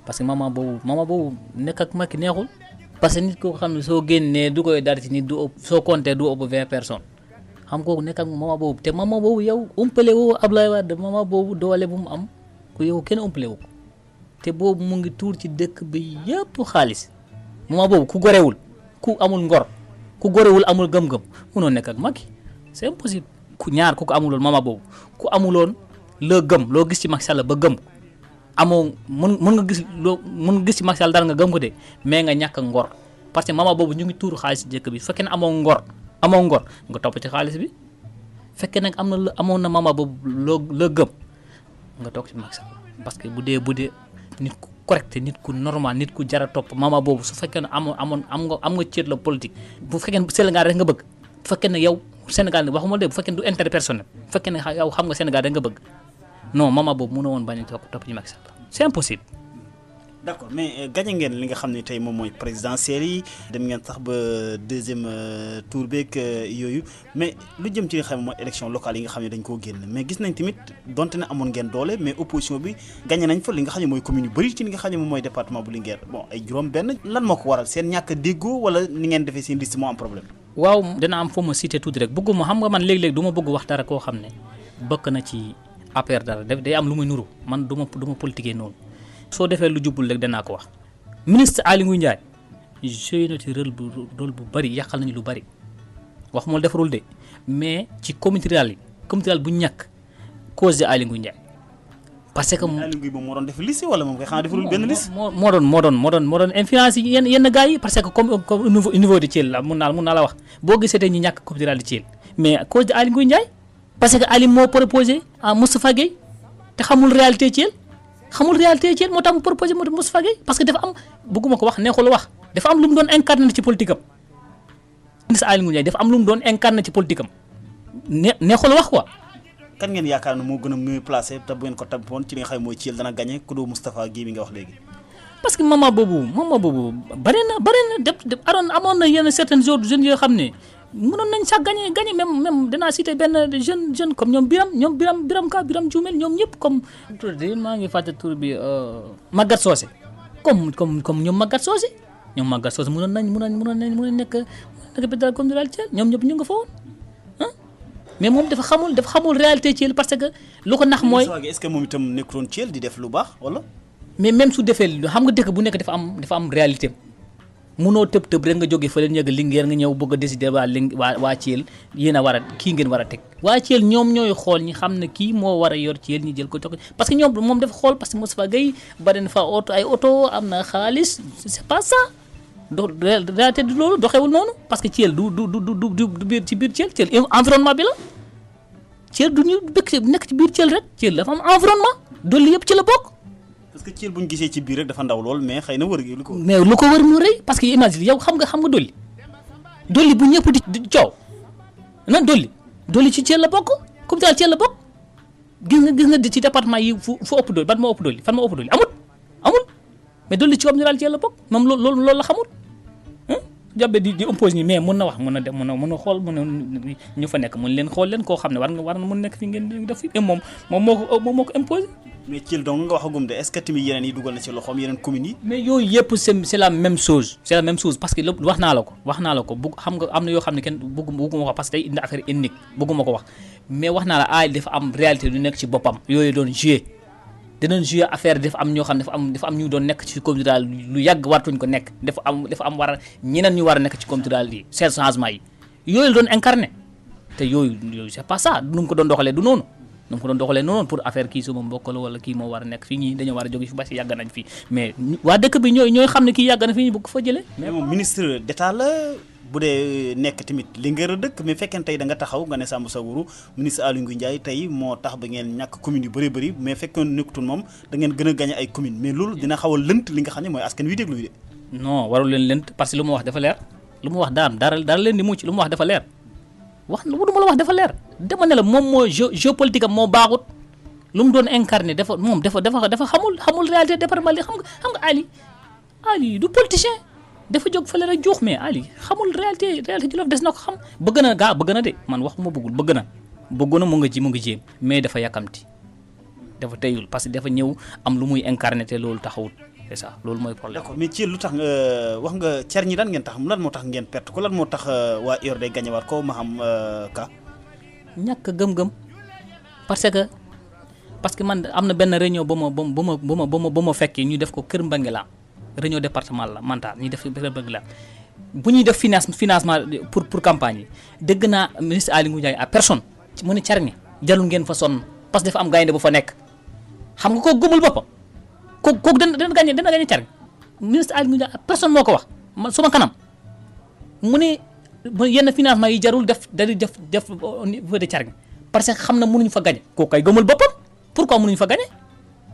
parce que maman boobu nekk ak Macky neexul parce que nit koo xam ne soo génnee du koy dar ci nit du ëpp soo compté du ëpp 20 personnes xam kooku nekk ak maman boobu te maman boobu yow umpale woo Ablaye Wade maman boobu doole bu mu am ku yow kenn umpale wu ko te boobu mu ngi tuur ci dëkk bi yëpp xaalis maman boobu ku gorewul ku amul ngor ku gorewul amul gëm-gëm munoo nekk ak Macky c'est impossible ku ko amuloon maman boobu ku amuloon loo gëm loo gis ci Macky Sall ba gëm amoo mën nga gis ci Macky Sall dara nga gëm ko de mais nga ñàkk ngor parce que maman boobu ñu ngi tuur xaalis ci dëkk bi fekkee ne amoo ngor nga topp ci xaalis bi fekkee nag amoon na mama boobu loo gëm nga toog ci Macky Sall parce que bu dee nit ku correct nit ku normal nit ku jara topp mama boobu su fekkee ne am nga cër la politique bu fekkee ne Sénégal rek nga bëgg bu fekkee ne yow Sénégal waxuma de bu fekkee ne du intérêt personnel bu fekkee ne yow xam nga Sénégal rek nga bëgg non mama boobu mënoo woon bañ a topp ci Macky Sall c'est impossible. d'accord mais gagné ngeen li nga xam ne tey moom mooy présidentielles yi dem ngeen sax ba deuxième tour beeg yooyu mais lu jëm ci li nga xam ne mooy élection locale yi nga xam ne dañ koo génn mais gis nañ tamit donte ne amoon ngeen doole mais opposition bi gagné nañ fa li nga xam ne mooy commune yu bëri ci li nga xam ne moom mooy département bu Linguère bon ay juróom benn lan moo ko waral seen ñàkk a déggoo wala ni ngeen defee seen liste moo am problème. waaw dina am foo ma cité tuuti rek bëgguma xam nga man léeg-léeg du ma bëgg wax dara koo xam ne bokk na ci APR dara day am lu muy nuru man du ma politiquer noonu soo defee lu jubul rek danaa ko wax ministre Aly Ngouille Ndiaye joué na ci rôle bu bëri yàqal nañu lu bëri wax moom defarul de mais ci communauté rurale bu ñàkk cause de Aly Ngouille Ndiaye parce que Aly Ngouille moom moo doon def liste wala moom kay xanaa deful benn liste. moo doon influence yi yenn gars yi parce que comme au niveau de Thiel la mun naa la wax boo gisee tey ñu ñàkk coupe rurale de Thiel mais à cause de Aly Ngouille Ndiaye parce que Ali moo proposé à Moustapha Gueye te xamul réalité Thiel moo tax mu proposé Moustapha Gueye parce que dafa am bëgguma ko wax neexul wax dafa am lu mu doon incarné ci politique am ministre Aly Ngouille Ndiaye dafa am lu mu doon incarné ci politique am neexul wax quoi. kan ngeen yaakaar ne moo gën a mieux placé te bu ngeen ko tampoon ci li nga xam mooy Thiel dana gagné ku doo Moustapha Gueye mi nga wax léegi. parce que moment boobu bari na def amoon na yenn certains autres jeunes yoo xam ne mënoon nañ sax gagné même danaa cité benn jeune comme ñoom Biram Dioumel ñoom ñëpp comme tur bi maa ngi fàtte tur bi Maguette Socé comme ñoom Maguette Socé mënoon nañ nekk pédale comme daal Thiel ñoom ñëpp ñu nga fa woon mais moom dafa xamul réalité Thiel parce que lu ko nax mooy. est-ce que moom itam nekkuloon Thiel di def lu baax wala. mais même su defee xam nga dëkk bu nekk dafa am réalité munoo tëb rek nga jógee fële ñëg Linguère nga ñëw bëgg a décider waa Thiel yéen a war a kii ngeen war a teg waa Thiel ñoom ñooy xool ñi xam ne kii moo war a yor Thiel ñi jël ko jox parce que ñoom moom dafa xool parce que Moustapha Gueye bari na fa ay oto am na xaalis c'est pas ça réalité du loolu doxewul noonu parce que Thiel du biir ci biir Thiel environnement bi la Thiel du ñu nekk ci biir Thiel rek Thiel dafa am environnement dolli yëpp ci la bokk. parce que Thiel bu ñu gisee ci biir rek dafa ndaw lool mais xëy na wër gi lu ko wër mu rëy parce que imagine yow xam nga dolli bu ñëpp di coow dolli ci Thiel la bokk comme daal Thiel la bokk gis nga ci département yi fu ëpp dolli ban moo ëpp dolli fan moo ëpp dolli amul mais dolli ci comme daal Thiel la bokk moom loolu la xamul jàppe di impose ni mais mun na wax mun na xool mun na ñu fa nekk mun leen xool leen koo xam ne war na mun nekk fi ngeen def fi mais moom moo ko imposé. mais Thiel donc nga waxagum de est-ce que tamit yeneen yi dugal na ci loxoom yeneen communes yi. mais yooyu yëpp c'est la même chose parce que lépp wax naa la ko bu xam nga am na yoo xam ne kenn bëgguma ko parce que day indi affaire ethnique bëgguma ko wax mais wax naa la Aly dafa am réalité lu nekk ci boppam yooyu doon jouer affaire dafa am ñoo xam ne dafa am ñu doon nekk ci communauté daal lu yàgg wartuñ ko nekk dafa am war a ñeneen ñu war a nekk ci communauté daal yi seen changement yi yooyu doon incarné te yooyu c'est pas ça nu mu ko doon doxalee du noonu pour affaire kii suma mbokk la wala kii moo war a nekk fii ñii dañoo war a jóge fi ba si yàgg nañ fii mais waa dëkk bi ñooy xam ne kii yàgg na fii ñu bëgg fa jëlee. mais moom ministre d'état la bu dee nekk tamit Linguère dëkk mais fekkeen tey da nga taxaw nga ne Samba Sawourou ministre Aly Ngouille Ndiaye tey moo tax ba ngeen ñàkk commune yu bëri mais fekkoon nekkutoon moom da ngeen gën a gagné ay commune mais loolu dina xaw a lënt li nga xam ne mooy askan wi déglu de. non warul leen lënt parce que lu mu wax dafa leer lu mu wax dara leen di mucc lu mu wax dafa leer lu ma la wax dafa leer dama ne la moom moo géopolitique am moo baaxut lu mu doon incarné dafa xamul réalité département li xam nga Ali du politicien dafa jóg fële rek juux mais Ali xamul réalité Djolof des na ko xam bëgg na de man waxuma bëggul bëgg na mu ngi jéem mais dafa yàkkamti dafa teyul parce que dafa ñëw am lu muy incarné te loolu taxawut c'est ça loolu mooy problème. d'accord mais ci lu tax wax nga cer ñi daan ngeen tax lan moo tax ngeen perte ko lan moo tax waa URD day gagné waat ko ma xam ka ñàkk gëm-gëm parce que man am na benn réunion ba ma fekkee ñu def ko Kër Mbangela réunion département la mental ñu def Kër Mbangela bu ñuy def financement pour campagne yi dégg naa ministre Aly Ngouille Ndiaye à personne mu ne cer ñi jarul ngeen fa sonn parce que dafa am gaynde bu fa nekk xam nga koo gëmul boppam kooku dana gagné cer ministre Aly Ngouille Ndiaye personne moo ko wax suma kanam mu ne yenn financement yi jarul def au niveau de cer parce que xam na mënuñu fa gagné kooku kay gëmul boppam pourquoi mënuñu fa gagné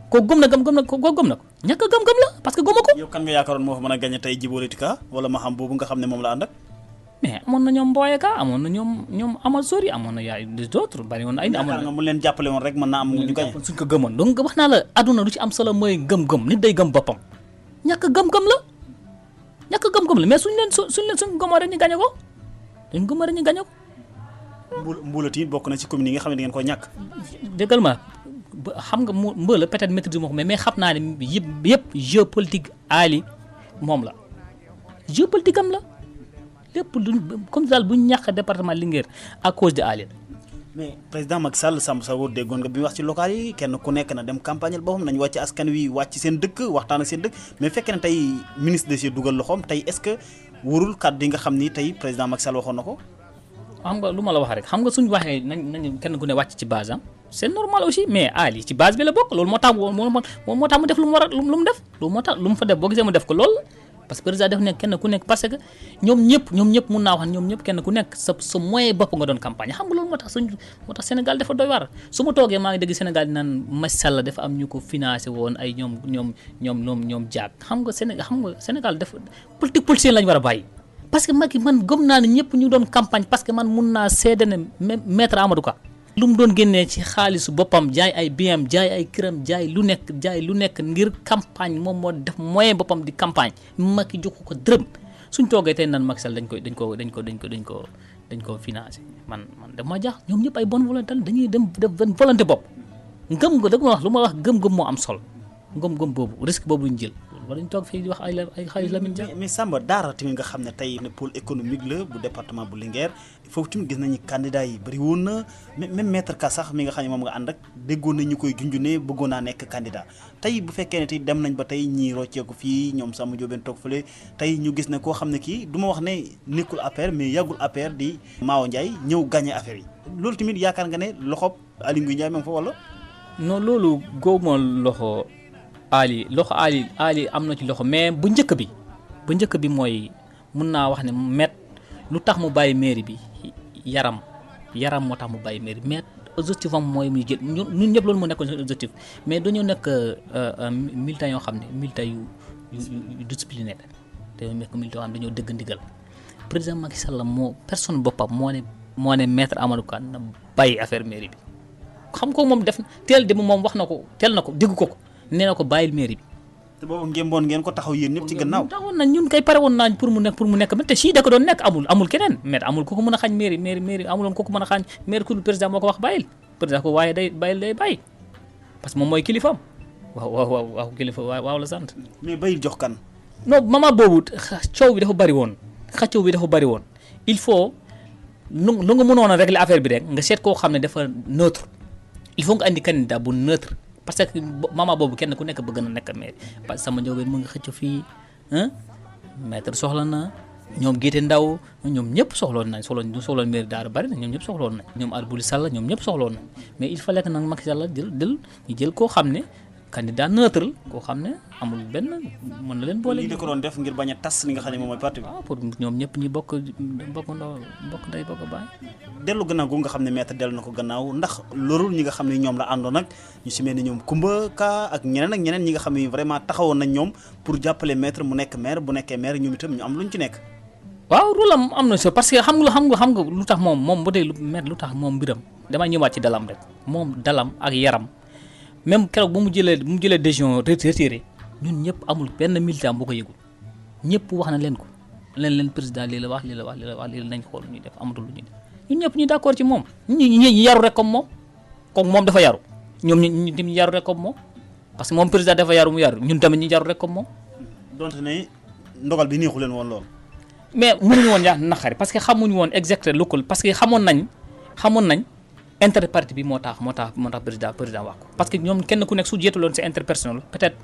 kooku gëm na ko ñàkk gëm-gëm la parce que gëmu ko. yow kan nga yaakaaroon moo fa mën a gagné tey Djibo Leyti Ka wala ma xam boobu nga xam ne moom la ànd ak. mais amoon na ñoom Mboye Ka amoon na ñoom Amal Sori amoon na yaay des autres bari woon ay. amoon na nga mu leen jàppale woon rek mën naa am ñu gagné suñ ko gëmoon donc wax naa la aduna lu ci am solo mooy gëm-gëm nit day gëm boppam ñàkk gëm-gëm la mais suñ gëmoo rek ñu gagné ko dañ gëmoo rek ñu gagné ko. Mboulati bokk na ci commune yi nga xam ne da ngeen ko ñàkk. déggal ma xam nga Mbula peut-être maîtrise moo ko mais xam naa ne yëpp géopolitique Aly moom la géopolitique am la lépp comme daal bu ñu ñàkk département Linguère à cause de Aly. mais président Macky Sall Samba Sawour déggoon nga bi wax ci local yi kenn ku nekk na dem campagne boppam nañ wàcc askan wi wàcc seen dëkk waxtaan ak seen dëkk mais fekkee ne tey ministre de si dugal loxoom tey est-ce que wóorul kàddu yi nga xam ni tey président Macky Sall waxoon na ko. xam nga lu ma la wax rek xam nga suñu waxee nañ kenn ku ne wàcc ci base am c'est normal aussi mais Ali ci base bi la bokk loolu moo tax moo tax mu def lu mu war a lu mu def loolu moo tax lu mu fa def boo gisee mu def ko loolu parce que président def nekk kenn ku nekk parce que ñoom ñëpp mun naa wax ñoom ñëpp kenn ku nekk sa moyen bopp nga doon campagne xam nga loolu moo tax Sénégal dafa doy war su ma toogee maa ngi dégg Sénégal di naan masalla dafa am ñu ko financé woon ay ñoom jaag xam nga Sénégal dafa politicien lañu war a bàyyi parce que Macky man gëm naa ne ñëpp ñu doon campagne parce que man mun naa seede ne maître Amadou Ka lu mu doon génnee ci xaalisu boppam jaay ay biam jaay ay këram jaay lu nekk ngir campagne moom moo def moyen boppam di campagne Macky joxu ko dërëm suñ toogee tey naan Macky Sall dañ ko financé man dama jaax ñoom ñëpp ay bonne volonté dañuy dem def benn volonté bopp ngëm nga da ma wax lu ma wax gëm-gëm moo am solo ngëm boobu risque boobu ñu jël wala ñu toog fii di wax ay xaalis Lamine Dia mais Samba Daara tamit nga xam ne tey ne pôle économique la bu département bu Linguère foofu tamit gis nañu candidat yi bëri woon na même maître Ka sax mi nga xam ne moom nga ànd ak déggoon nañ ñu koy junjune bëggoon naa nekk candidat tey bu fekkee ne tey dem nañ ba tey ñii rocceeku fii ñoom Samba Diobène toog fële tey ñu gis ne koo xam ne kii du ma wax ne nekkul APR mais yàggul APR di Mao Ndiaye ñëw gagné affaire yi loolu tamit yaakaar nga ne loxob Aly Ngouille Ndiaye ma nga fa wala non loolu góob loxo Ali am na ci loxo mais bu njëkk bi mooy mun naa wax ne met lu tax mu bàyyi mairie bi yaram moo tax mu bàyyi mairie mais objectif am mooy muy jël ñun ñëpp loolu moo nekkoon seen objectif mais dañoo nekk militants yoo xam ne militants yu discipliné te nekk militants yoo xam ne dañoo dëgg ndigal président Macky Sall moo personne boppam moo ne maître Amadou Ka na bàyyi affaire mairie bi xam ko moom def teel de moom wax na ko teel na ko dégg ko nee na ko bàyyil mairie bi. te boobu ngeen ko taxaw yéen ñëpp ci gannaaw. taxawoon nañ ñun kay pare woon nañ pour mu nekk mais te sii da ko doon nekk amul keneen mais amul ku ko mën a xañ mairie amuloon ku ko mën a xañ mairie ku dul président moo ko wax bàyyil président ko waaye day bàyyi parce que moom mooy kilifaam waaw kilifa waaw la sant. mais bàyyil jox kan. non moment boobu coow bi dafa bari woon xëccoo bi dafa bari woon il faut lu nga mënoon a régler affaire bi rek nga seet koo xam ne dafa neutre il faut nga andi candidat bu neutre. parce que moment boobu kenn ku nekk bëgg na nekk maire parce que Samba Diobène mu ngi xëcc fii maître soxla na ñoom Gété Ndaw ñoom ñëpp soxloon maire Daara bari na ñoom ñëpp soxloon nañ ñoom Albouri Sall ñoom ñëpp soxloon nañ mais il fallait que nag Macky Sall jël koo xam ne candidat neutre koo xam ne amul benn mën na leen boole. lii da ko doon def ngir bañ a tas li nga xam ne moom mooy parti bi. waaw pour ñoom ñëpp ñi bokk ndey bokk baay. dellu gannaaw gu nga xam ne maître dellu na ko gannaaw ndax lorul ñi nga xam ne ñoom la àndoon nag ñu si mel ni ñoom Koumba Ka ak ñeneen ñi nga xam ne vraiment taxawoon nañ ñoom pour jàppale maître mu nekk maire bu nekkee maire ñoom itam ñu am luñ ci nekk. waaw rôle am na so parce que xam nga lu tax moom bu dee maître lu tax moom mbiram damay ñëwaat ci dalam rek moom dalam ak yaram même keroog bu mu jëlee décision retiré ñun ñëpp amul benn militant bu ko yëgul ñëpp wax na leen ko leen président lii la wax lii nañ xool ñuy def amatul lu ñuy def ñun ñëpp ñu d'accord ci moom ñi yaru rek comme moom dafa yaru ñoom ñu yaru rek comme moom parce que moom président dafa yaru mu yaru ñun tamit ñu yaru rek comme moom. donte ne ndogal bi neexu leen woon lool. mais mënuñu woon yaa naqari parce que xamuñu woon exactement lu parce que xamoon nañ intérêt parti bi moo tax président wax ko parce que ñoom kenn ku nekk su jeetaloon sa intérêt personnel peut-être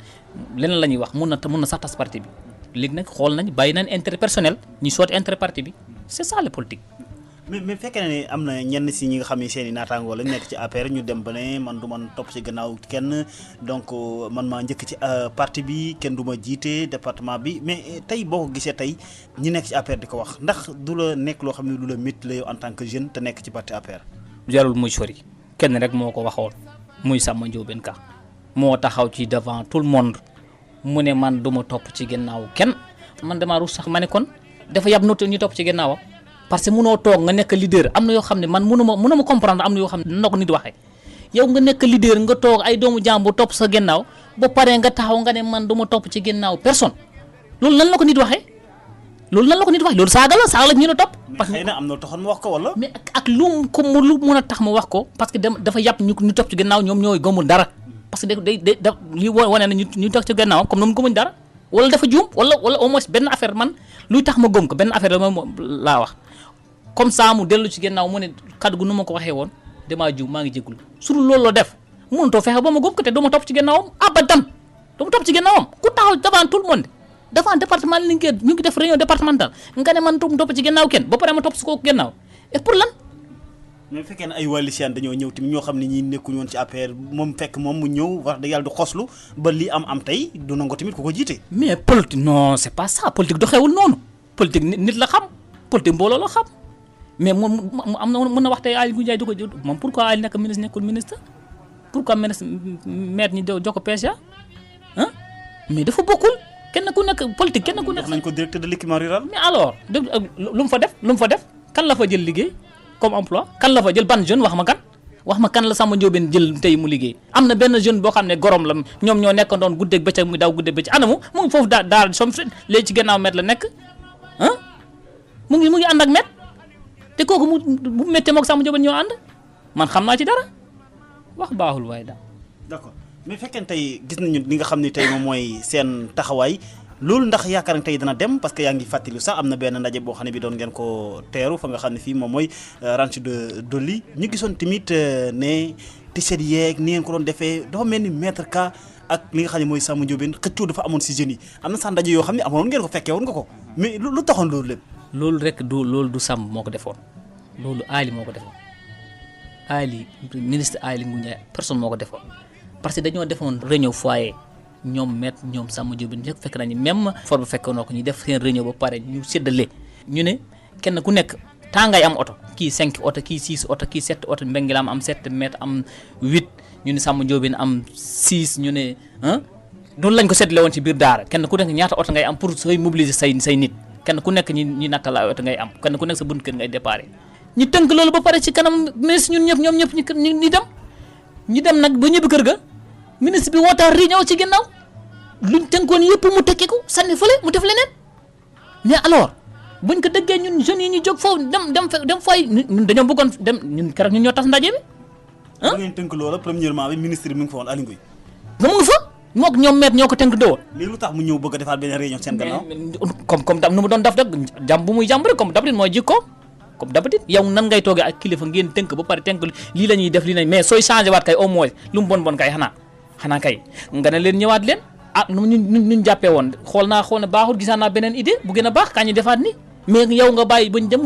leneen la ñuy wax mun na sax tas parti bi léegi nag xool nañ bàyyi nañ intérêt personnel ñu sooti intérêt parti bi c'est ça la politique. mais fekkee ne am na ñenn si ñi nga xam ne seen i naataangoo lañ nekk ci APR ñu dem ba ne man du man topp ci gannaaw kenn donc man maa njëkk ci parti bi kenn du ma jiite département bi mais tey boo ko gisee tey ñi nekk ci APR di ko wax ndax du la nekk loo xam ne lu la métti la yow en tant que jeune te nekk ci parti APR. jarul muy sori kenn rek moo ko waxoon muy Samba Diobène Ka moo taxaw ci devant tout le monde mu ne man du ma topp ci gannaaw kenn man damaa rus sax ma ne kon dafa yab ñu topp ci gannaawam parce que munoo toog nga nekk leader am na yoo xam ne man mënuma comprendre am na yoo xam ne dina ko nit waxee yow nga nekk leader nga toog ay doomu jàmbur topp sa gannaaw ba pare nga taxaw nga ne man du ma topp ci gannaaw personne loolu nan la ko nit waxee loolu saaga la ñu la topp. parce que xëy na am na taxoon mu wax ko wala. mais ak lu mën a tax mu wax ko parce que dafa yàpp ñu topp ci gannaaw ñoom ñooy gëmul dara parce que li wane na ñu topp ci gannaawam comme noonu gëmuñ dara wala dafa juum wala au moins benn affaire man luy tax ma gëm ko benn affaire laa wax comme ça mu dellu ci gannaaw mu ne kaddu gu nu ma ko waxee woon damaa juum maa ngi jégalu su dul loolu la def mënutoo fexe ba ma gëm ko te du ma topp ci gannaawam abadan du ma topp ci gannaawam ku taxaw devant tout le monde devant département Linguère ñu ngi def réunion départementale nga ne man topp ci gannaaw kenn ba pare ma topp su ko gannaaw et pour lan. mais bu fekkee ne ay wàllisiyaan dañoo ñëw tamit ñoo xam ne ñi nekkuñu woon ci APR moom fekk moom mu ñëw wax dëgg yàlla du xoslu ba lii am tey du nangu tamit ku ko jiite. mais politique non c'est pas ça politique doxewul noonu politique nit la xam politique mbooloo la xam mais moom am na mën na wax tey Aly Ngouille Ndiaye du ko moom pourquoi Aly nekk ministre nekkul ministre pourquoi ministre maire ñi jox ko PCA ah mais dafa bokkul kenn ku nekk politique kenn ku nekk. wax nañ ko directeur de l'équipement rural. mais alors lu mu fa def kan la fa jël liggéey comme emploi kan la fa jël ban jeune wax ma kan la Samba Ndiobène jël tey mu liggéey am na benn jeune boo xam ne gorom la ñoom ñoo nekk doon guddeeg bëccëg muy daw guddeeg bëccëg anamu mu ngi foofu daal som léegi ci gannaaw met la nekk ah mu ngi ànd ak met te kooku bu méttee moog Samba Ndiobène ñoo ànd man xam naa ci dara wax baaxul waaye daal. d'accord mais fekkee tey gis nañu li nga xam ne tey moom mooy seen taxawaay loolu ndax yaakaar nga tey dana dem parce que yaa ngi fàttali sax am na benn ndaje boo xam ne bi doon ngeen ko teeru fa nga xam ne fii moom mooy ranch de Doli ñu gisoon tamit ne t-shirt yeeg ni ngeen ko doon defee dafa mel ni maître Ka ak li nga xam ne mooy Samba Ndiobène xëccoo dafa amoon si jeunes yi am na sax ndaje yoo xam ne amoon ngeen ko fekkee woon nga ko mais lu taxoon loolu lépp. loolu rek loolu du Samba moo ko defoon loolu Aly moo ko defoon Aly ministre Aly Ngouille Ndiaye personne moo ko defoon parce que dañoo defoon réunion foyer ñoom maître ñoom Samba Ndiobène ñëpp fekk nañu même for bu fekkoon ko ñu def seen réunion ba pare ñu séddale ñu ne kenn ku nekk temps ngay am oto kii 5 oto kii 6 oto kii 7 oto Mbenguela am 7 maître am 8 ñu ne Samba Ndiobène am 6 ñu ne noonu lañ ko séddale woon ci biir daara kenn ku nekk ñaata oto ngay am pour sooy mobiliser say nit kenn ku nekk ñi nattal ay oto ngay am kenn ku nekk sa bunt kër ngay déparé ñu tënk loolu ba pare ci kanam ministre ñun ñëpp ñoom ñëpp ñu dem nag ba ñibbi kër ga ministre bi wootaat réunion ci ginnaaw luñ tënkoon yëpp mu tekki ko sànni fële mu def leneen mais alors buñ ko dëggee ñun jeunes yi ñu jóg foofu dem fay ñun dañoo bëggoon dem ñun keroog ñun ñoo tas ndaje bi ah. ngeen tënk loola premièrement bi ministre bi mu ngi fa woon Aly Ngouille. nga mu ngi fa mook ñoom maître ñoo ko tënk doo. léegi lu tax mu ñëw bëgg a defaat benn réunion seen gannaaw. comme nu mu doon def rek jàmm bu muy jàmm rek comme d'habitude mooy jikko comme d'habitude yow nan ngay toogee ak kilifa ngeen tënk ba pare tënk lii la ñuy def lii lañ mais sooy changé waat kay au moins lu mu bon kay xanaa kay nga ne leen ñëwaat leen ñu jàppee woon xool na baaxul gisaan naa beneen idée bu gën a baax kaa ñu defaat ni mais yow nga bàyyi bañ dem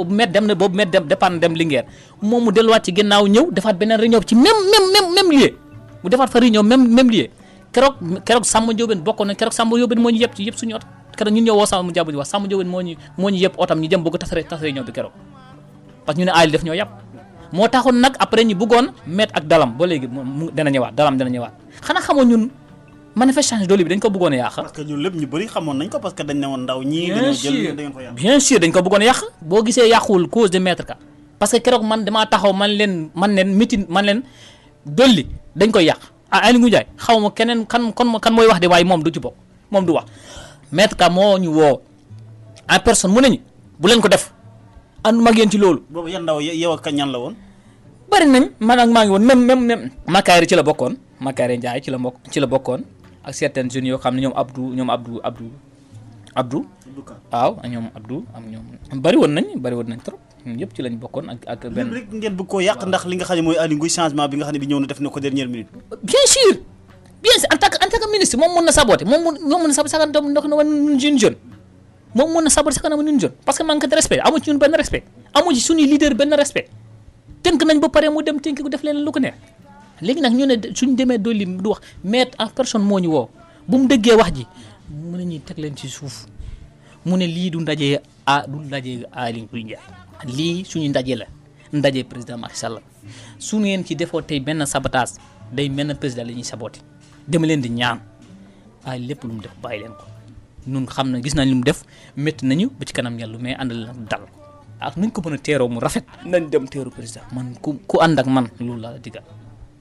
met dem na boobu met dem départ dem Linguère moom mu delluwaat ci ginnaaw ñëw defaat beneen réunion ci même lieu mu defaat fa réunion même lieu keroog Samba Ndiobène bokkoon na keroog Samba Ndiobène moo ñu yëpp ci yëpp suñu oto keroog ñun ñoo woo Samba Ndiobène wax Samba Ndiobène moo ñu yëpp otam ñu jëm bëgg tas réunion bi keroog parce que ñu ne Aly def ñoo yàpp moo taxoon nag après ñu bëggoon mettre ak dalam ba léegi dana ñëwaat dalam dana ñëwaat xanaa xamoo ñun manifestation Doli bi dañ ko bëggoon a yàq. parce que ñun lépp ñu bëri xamoon nañ ko parce que dañ ne woon ndaw ñii dañoo jël da ngeen ko yàq. bien sûr dañ ko bëggoon a yàq boo gisee yàquwul cause de maître Ka parce que keroog man damaa taxaw man leen meeting man leen Doli dañ koy yàq Aly Ngouille Ndiaye xaw ma keneen kan mooy wax de waaye moom du ci bokk moom du wax maître Ka moo ñu woo en personne mu ne ñu bu leen ko def ànduma ak yéen ci loolu. boobu yan ndaw yow ak ñan la woon. bari nañ man ak maa ngi woon même Makari ci la bokkoon Makari Ndiaye ci la bokkoon ak certains jeunes yoo xam ne ñoom Abdou waaw ñoom Abdou ak ñoom bari woon nañ trop ñun yëpp ci lañ bokkoon ak benn. rek ngeen bëgg koo yàq ndax li nga xam ne mooy Aly Ngouille changement bi nga xam ne bi ñëw na def na ko dernière minute. bien sûr en tant que ministre moom mun na saboter moom mun na saboter sax ndox na wan jeune moom mun na saboter sax na wan jeune parce que manque de respect amu ci ñun benn respect amu ci suñuy leader benn respect tënk nañ ba pare mu dem tënk ko def leen lu ko neex léegi nag ñu ne suñ demee Doli du wax maître en personne moo ñu woo bu mu déggee wax ji mu ne ñuy teg leen ci suuf mu ne lii du ndaje Aly Ngouille Ndiaye lii suñu ndaje la ndaje président Macky Sall su ngeen ci defoo tey benn sabotage day mel ne président la ñuy saboté dama leen di ñaan ay lépp lu mu def bàyyi leen ko ñun xam na gis nañ lu mu def métti nañu ba ci kanam yàlla mais àndal na dal ak nuñ ko mën a teeroo mu rafet nañ dem teeru président man ku ànd ak man loolu laa la digal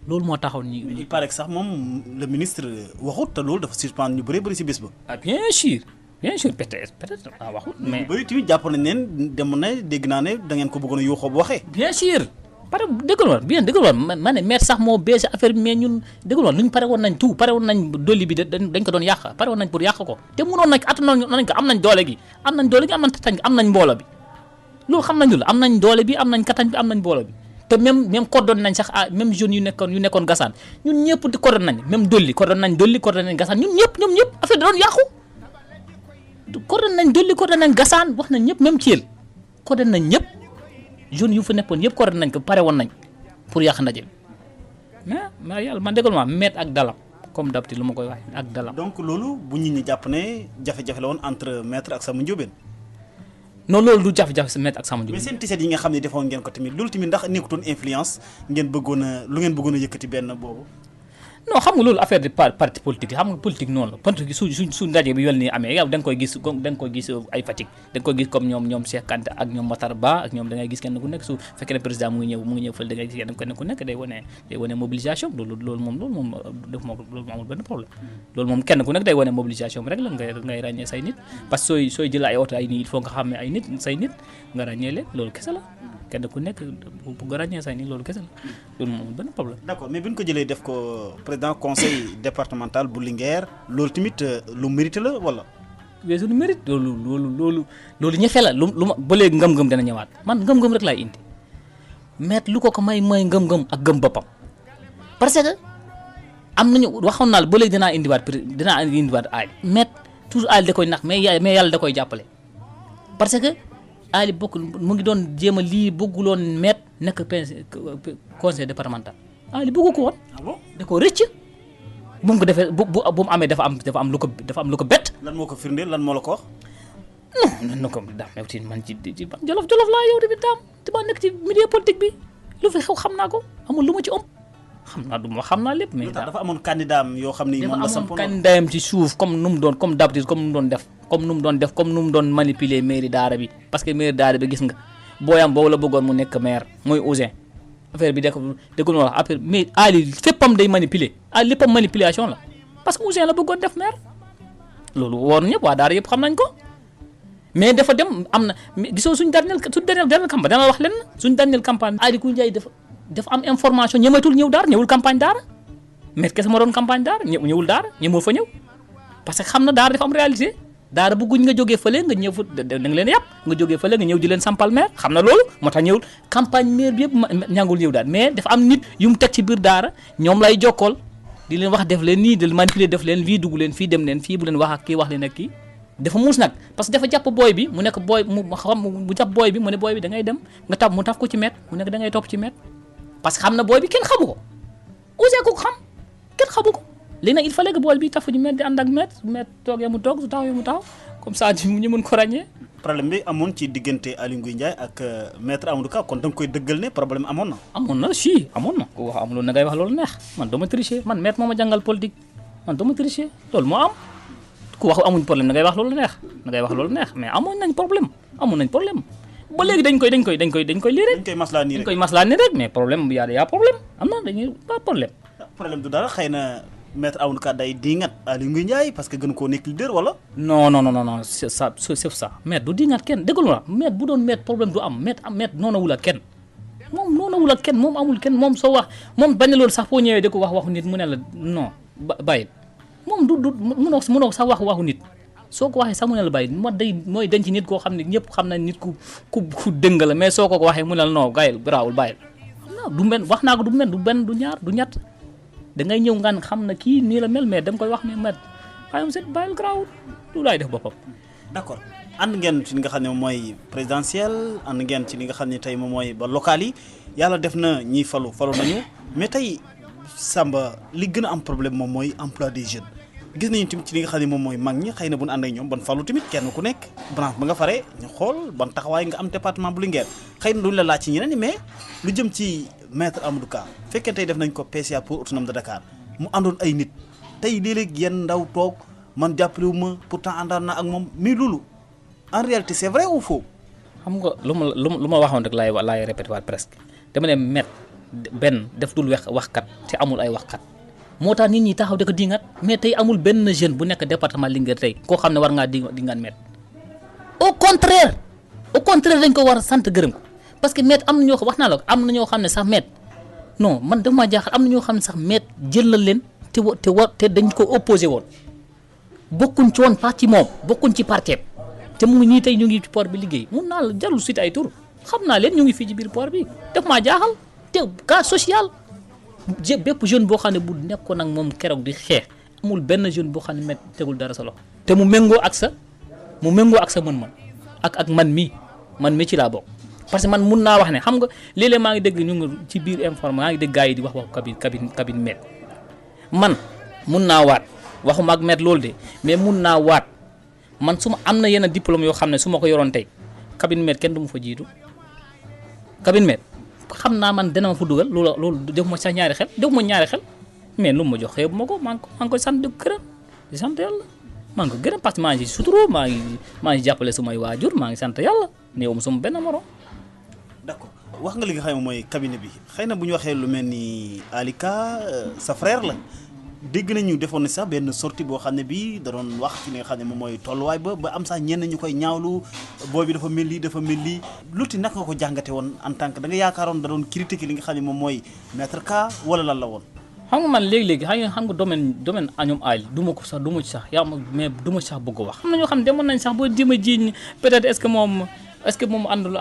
loolu moo taxaw ñi. il paraît que sax moom le ministre waxut te loolu dafa suspendre ñu bëri si bés ba. ah bien sûr peut-être waxut mais. bëri tamit jàpp nañ leen dem na dégg naa ne da ngeen ko bëggoon a yuuxoo bu waxee. bien sûr pare dëggal woon ma ne maire sax moo bees affaire bi mais ñun dëggal woon luñ pare woon nañ tout pare woon nañ Doli bi dañ ko doon yàq pare woon nañ pour yàq ko te mënoon nañ attanoon nañ ko am nañ doole gi am nañ tatañ gi am nañ mboolo bi loolu xam nañu la am nañ doole bi am nañ katañ bi am nañ mboolo bi te même coordonné nañ sax même jeunes yu nekkoon Gassane ñun ñëpp di coordonné nañ même Doli coordonné nañ Gassane ñun ñëpp affaire da doon yàqu coordonné nañ Doli coordonné nañ Gassane wax nañ ñëpp même Thiel coordonné nañ ñëpp jeunes yu fa nekkoon yëpp coordonné nañ ko pare woon nañ pour yàq ndaje mais yàlla man déggal ma met ak dalam comme d'habitude lu ma koy wax ak dalam. donc loolu bu nit ñi jàpp ne jafe-jafe la woon entre maître ak Samba Ndiobène. non loolu du jafe-jafe sa maître ak Samba Ndiobène. mais seen tiset yi nga xam ne defoon ngeen ko tamit loolu tamit ndax nekkutoon influence ngeen bëggoon a lu ngeen bëggoon a yëkkati benn boobu. non xam nga loolu affaire de parti politique xam nga politique noonu la politique su ndaje bi yol nii amee yow da nga koy gis ay Fatick da nga koy gis comme ñoom Cheikh Kanté ak ñoom Matar Ba ak ñoom da ngay gis kenn ku nekk su fekkee ne président mu ngi ñëw fële da ngay gis kenn ku nekk day wane mobilisation loolu moom amul benn problème loolu moom kenn ku nekk day wane mobilisation bi rek la ngay ràññee say nit parce que sooy jël ay oto ay nit il faut nga xam ne ay nit say nit nga ràññee leen loolu kese la kenn ku nekk bu nga ràññee say nit loolu kese la loolu moom amul benn problème. d'accord mais bi ñu ko jëlee def ko président conseil départemental bu Linguère loolu tamit lu mérite la wala. weesu lu mérite loolu ñefe la lu ma ba léegi ngëm-ngëm dana ñëwaat man ngëm-ngëm rek laay indi mais lu ko may mooy ngëm-ngëm ak gëm boppam parce que am nañu waxoon naa la ba léegi dinaa indiwaat aay mais toujours aay da koy nax mais yàlla da koy jàppale parce que aali bokk mu ngi doon jéem a lii bëgguloon met nekk conseil départemental aali bëggu ko woon da ko rëcc bu mu ko defee bu mu amee dafa am lu ko bett. lan moo ko firndeel lan moo la ko wax. non ko daam yow ci man ci jolof laa yow tamit daam te ma nekk ci milieu politique bi lu fi xew xam naa ko amul lu ma ci xam naa lépp. mais dafa amoon candidat am yoo xam ni moom la sampoon dafa amoon candidat am ci suuf comme nu mu doon manipuler mairie daara bi parce que mairie daara bi gis nga booyam boobu la bëggoon mu nekk maire mooy Ousin affaire bi dégg nga wax affaire mais Ali féppam day manipuler Ali léppam manipulation la parce que Ousin la bëggoon def maire loolu woon ñëpp waa daara yëpp xam nañ ko mais dafa dem am na gisoo suñ dernière campagne dama wax leen suñ dernière campagne Ali Ngouille Ndiaye dafa am information ñëmatul ñëw daara ñëwul campagne daara mais kese ma doon campagne daara ñëwul daara ñëwul fa ñëw parce que xam na daara dafa am réalité daara bëgguñ nga jógee fële nga ñëw fa da nga leen yàpp nga jógee fële nga ñëw di leen sampal maire xam na loolu moo tax ñëwul campagne maire bi yëpp ñàngul ñëw daal mais dafa am nit yu mu teg ci biir daara ñoom lay jokkool di leen wax def leen nii di manipuler def leen fii dugg leen fii dem leen fii bu leen wax ak kii wax leen ak kii dafa muus nag parce que dafa jàpp booy bi mu nekk booy mu jàpp booy bi mu ne booy bi da ngay dem nga mu taf ko ci maire mu nekk da ngay topp ci maire parce que xam na booy bi kenn xamu ko Ouzin ko xam kenn xamu ko léegi nag il fallait que booy bi tafu ñu maire di ànd ak maire toogee mu toog su taxawee mu taxaw comme ça ñu mën ko ràññee. problème bi amoon ci diggante Aly Ngouille Ndiaye ak maître Amadou Ka kon da nga koy dëggal ne problème amoon na. amoon na ku wax amul na ngay wax loolu neex man dama tricher man maître moo ma jàngal politique man dama tricher loolu moo am ku wax amuñ problème na ngay wax loolu neex mais amoon nañ problème ba léegi dañ koy lii rek. dañ koy maslaa nii rek mais problème yaa problème am na dañuy pas problème. problème du dara xëy na. maître Amadou Ka day dingat Aly Ngouille Ndiaye parce que gën koo nekk leader wala. non c'est ça maître du dingat kenn dégg nga maître bu doon maître problème du am maître noonawul ak kenn moom amul kenn moom soo wax moom bañ na loolu sax foo ñëwee di ko wax waxu nit mu ne la non bàyyi moom du mënoo sax waxu nit soo ko waxee sax mu ne la bàyyi mooy denc nit koo xam ne ñëpp xam nañ nit ku dëng la mais soo ko waxee mu ne la non gayel garaawul bàyyil du benn wax naa ko du benn du ñaar du ñett da ngay ñëw ngaan xam na kii nii la mel mais dama koy wax ne met xayam set bàyyil garaawul lu laay def boppam. d'accord ànd ngeen ci li nga xam ne moom mooy présidentielle ànd ngeen ci li nga xam ne tey moom mooy ba local yi yàlla def na ñiy falu nañu mais tey Samba li gën a am problème moom mooy emploi des jeunes gis nañu tamit ci li nga xam ne moom mooy mag ñi xëy na bu ñu ànd ak ñoom ban falu tamit kenn ku nekk branche ba nga fare ñu xool ban taxawaay nga am département bu Linguère xëy na duñ la laaj ci ñeneen ñi mais lu jëm ci maître Amadou Ka fekkee tey def nañ ko PCA pour autonome de Dakar mu àndoon ay nit tey léeg-léeg yenn ndaw toog man jàppalewu ma pourtant àndaan na ak moom mais loolu en réalité c'est vrai ou faux. xam nga lu ma waxoon rek laay répété waat presque dama ne maître benn def dul waxkat te amul ay waxkat moo tax nit ñi taxaw da ko dingat mais tey amul benn jeune bu nekk département Linguère tey koo xam ne war ngaa dingat maître au contraire dañ ko war a sant gërëm ko parce que maître am na ñoo wax naa la am na ñoo xam ne sax maître non man dafa maa jaaxal am na ñoo xam ne sax maître jëlal leen te dañ ko opposé woon bokkuñ ci woon parti moom bokkuñ ci parteem te mu ngi nii tey ñu ngi ci port bi liggéey mun naa la jarul cité ay tur xam naa leen ñu ngi fii ci biir port bi daf maa jaaxal te cas social bépp jeune boo xam ne bu nekkoon ak moom keroog di xeex amul benn jeune boo xam ne maître tegul dara sa loxo te mu méngoo ak sa mën-mën ak man mi ci laa bokk parce que man mun naa wax ne xam nga léeg-léeg maa ngi dégg ñu ngi ci biir informe maa ngi dégg gars yi di wax waxu cabine maître man mun naa waat waxuma ak maître loolu de mais mun naa waat man su ma am na yenn diplôme yoo xam ne su ma ko yoroon tey cabine maître kenn du ma fa jiitu cabine maître xam naa man dana ma fa dugal loolu def ma sax ñaari xel mais lu ma jox xeebu ma ko maa ngi koy sant di ko gërëm di sant yàlla maa ngi ko gërëm parce que maa ngi ci suturoo maa ngi jàppale sumay waajur maa ngi sant yàlla néew ma suma benn morom. d'accord wax nga li nga xam ne mooy cabinet bi xëy na bu ñu waxee lu mel ni Alika sa frère la dégg nañu defoon na sax benn sortie boo xam ne bii da doon wax ci li nga xam ne moom mooy tolluwaay ba am sax ñenn ñu koy ñaawlu booy bi dafa mel lii luti naka nga ko jàngate woon en tant que da nga yaakaaroon da doon critiquer li nga xam ne moom mooy maître Ka wala lan la woon. xam nga man léegi-léegi xam nga domaine añum aali du ma ci sax yaa ma mais du ma ci sax bëgg a wax. am na ñoo xam ne demoon nañ sax ba jéem a jiiñ peut-être est-ce que moom àndul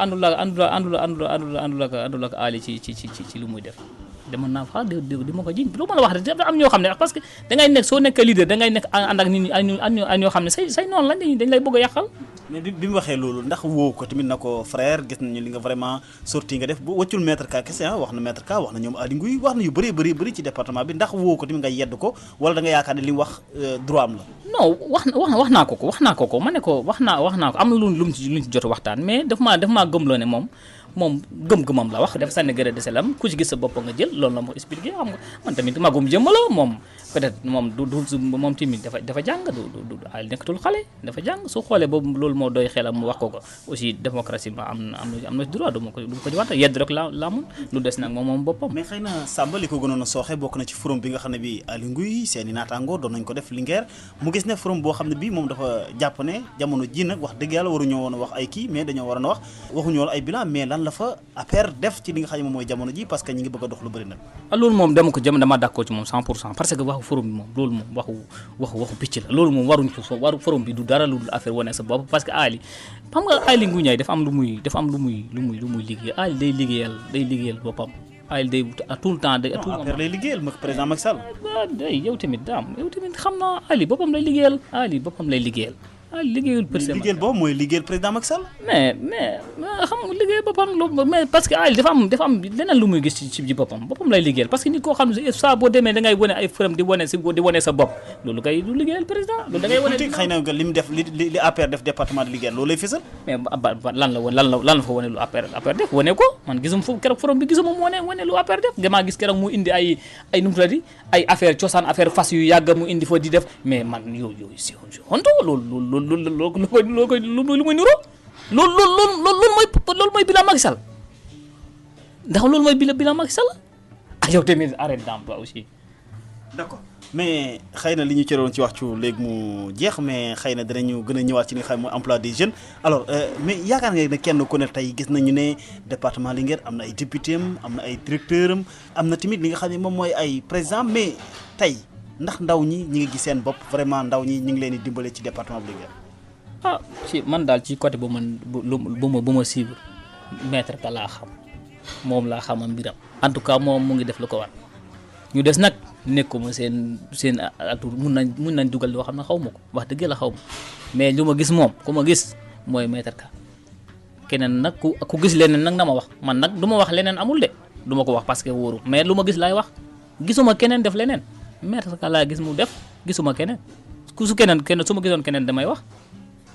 ak aali ci lu muy def. demoon naa fa di ma ko jiñ lu ma la wax rek dafa am ñoo xam ne parce que dangay nekk soo nekkee leader dangay nekk ànd ak nit ñi ay ñoo xam ne say noonu lañ dañ lay bëgg a yàqal. mais bi mu waxee loolu ndax woo ko tamit na ko frère gis nañu li nga vraiment sorti nga def bu wëccul maître Ka kese wax na maître Ka wax na ñoom Aly Ngouille wax na yu bëri ci département bi ndax woo ko tamit nga yedd ko wala da nga yaakaar ne li mu wax droit am la. non wax naa ko ma ne ko wax naa ko am na luñ ci jot waxtaan mais daf maa gëmloo ne moom gëm-gëmam la wax dafa sànni gërë de selam ku ci gis sa bopp nga jël loolu la moo expliqué xam nga man tamit magum jëmmaloo moom peut-être moom moom tamit dafa jàng du nekkatul xale dafa jàng su xoolee boobu loolu moo doy xelam mu wax ko aussi démocratie ma am na droit du ma ko ci wante yedd rek la mun lu des nag moom boppam. mais xëy na Samba li ko gënoon a sooxe bokk na ci forum bi nga xam ne bi Aly Ngouille seeni naataango doon nañ ko def Linguère mu gis ne forum boo xam ne bi moom dafa jàpp ne jamono ji nag wax dëgg yàlla waruñoo woon a wax ay kii mais dañoo war a wax waxuñu woon ay bilan mais lan la fa affaire def ci li nga xam ne moom mooy jamono ji parce que ñi ngi bëgg a dox lu bëri nag. loolu moom dama d'accord ci moom 100% parce que waxu forum bi moom loolu moom waxu picc la loolu moom waruñ ko forum bi du dara lu dul affaire wane sa bopp parce que Aly xam nga Aly Ngouille dafa am lu muy liggéey Aly day liggéeyal boppam Aly day tout le temps affaire lay liggéeyal ma président Macky Sall. yow tamit xam naa Aly boppam lay liggéeyal liggéeyul liggéeyal boobu mooy liggéeyal président Macky Sall. mais xam nga liggéeyal boppam mais parce que Aly dafa am leneen lu muy gis ci boppam lay liggéeyal parce que nit koo xam ne saa boo demee da ngay wane ay fërëm di wane sa bopp loolu kay du liggéeyal président loolu da ngay wane xëy na nga li mu def li APR def département de Linguère loolu lay fësal. mais lan la fa wane lu APR def wane ko man gisuma foofu keroog forum bi gisuma mu wane lu APR def damaa gis keroog mu indi ay nu mu tuddati ay affaire cosaan affaire fas yu yàgg mu indi fa di def mais man yooyu si honto loolu lu muy niroo loolu mooy bilan Macky Sall ndax loolu mooy bilan Macky Sall yow tamit arrête d'emploi aussi. d'accord mais xëy na li ñu cëroon ci waxtu léegi mu jeex mais xëy na dinañu gën a ñëwaat ci li nga xam mooy emploi des jeunes alors mais yaakaar nga ne kenn ku ne tey gis nañu ne département Linguère am na ay député am na ay directeur am na tamit li nga xam ne moom mooy ay président mais tey ndax ndaw ñi ngi gis seen bopp vraiment ndaw ñi ñu ngi leen di dimbale ci département bu Linguère. ci man daal ci côté bu ma suivre maître Ka laa xam moom laa xam mbiram en tout cas moom mu ngi def lu ko war ñu des nag nekkuma seen atur mun nañ dugal loo xam ne xaw ma ko wax dëgg la xaw ma mais lu ma gis moom ku ma gis mooy maître Ka keneen nag ku gis leneen nag na ma wax man nag du ma wax leneen amul de du ma ko wax parce que wóoru mais lu ma gis laay wax gisuma keneen def leneen maître Ka laa gis mu def gisuma keneen su ma gisoon keneen damay wax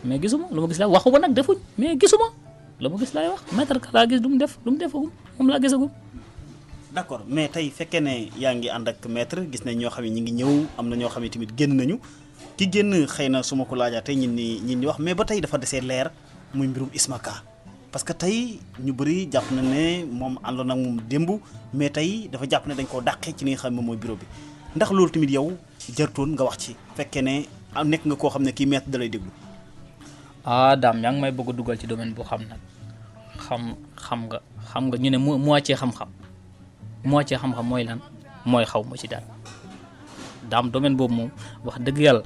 mais gisuma lu ma gis laay waxuma nag defuñ mais gisuma lu ma gis laay wax maître Ka laa gis du mu defagum moom laa gisagum. d'accord mais tey fekkee ne yaa ngi ànd ak maître gis nañ ñoo xam ne ñi ngi ñëw am na ñoo xam ne tamit génn nañu ki génn xëy na su ma ko laajaatee ñin ni wax mais ba tey dafa desee leer muy mbirum Isma Ka parce que tey ñu bëri jàpp na ne moom àndoon ak moom démb mais tey dafa jàpp ne dañ koo dàqee ci li nga xam ne moom mooy bureau bi ndax loolu tamit yow jartoon nga wax ci fekkee ne nekk nga koo xam ne kii maître da lay déglu. Dame yaa ngi may bëgg a dugal ci domaine bu xam nag xam nga ñu ne moitié xam-xam mooy lan mooy xaw ma ci dara Dame domaine boobu moom wax dëgg yàlla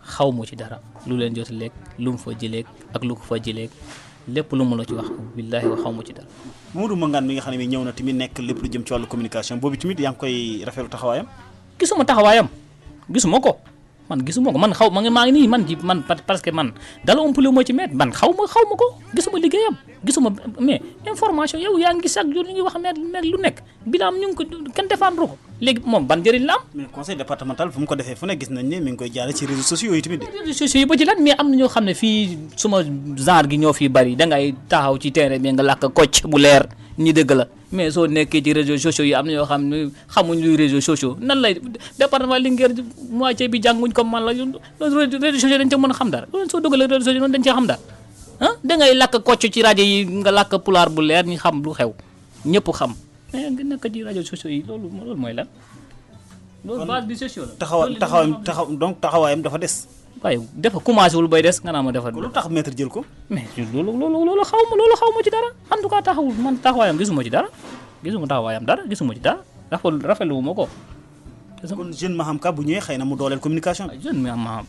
xaw ma ci dara lu leen jot lekk lu mu fa jëleeg ak lu ko fa jëleeg lépp lu mu la ci wax billaahi xaw ma ci dara. Mamadou Mangane mi nga xam ne ñëw na tamit nekk lépp lu jëm ci wàllu communication boobu tamit yaa ngi koy rafetlu taxawaayam. gisuma taxawaayam gisuma ko man gisuma ko man xaw ma maa ngi nii man parce que man dala umpale moo ci met man xaw ma ko gisuma liggéeyam gisuma mais information yow yaa ngi gis chaque jour ñu ngi wax met lu nekk bilaam ñu ngi ko kenn défendre ko léegi moom ban njëriñ la am. mais conseil départemental fu mu ko defee fu ne gis nañ ne mi ngi koy jaare ci réseaux sociaux yi tamit. réseaux sociaux yi ba ci lan mais am na ñoo xam ne fii suma genre gi ñoo fii bari dangay taxaw ci terrain bi nga làkk kocc bu leer ñi dëgg la mais soo nekkee ci réseaux sociaux yi am na ñoo xam ne xamuñ luy réseaux sociaux nan lay département Linguère moitié bi jànguñ comme man la réseaux sociaux dañ ca mën a xam dara loolu soo duggalee réseaux sociaux noonu dañ cee xam dara ah dangay làkk kocc ci rajo yi nga làkk pulaar bu leer ñi xam lu xew ñëpp xam mais nga nekk ci réseaux sociaux yi loolu mooy lan loolu base bi sociaux la taxawaayam dafa des. waaye dafa commencé wul bay des nga naa ma dafa. lu tax maître jël ko. mais loolu xaw ma ci dara en tout cas taxawul man taxawaayam gisuma ci dara gisuma ci dara rafetlu ma ko. kon jeune Maham Ka bu ñëwee xëy na mu dooleel communication. jeune Maham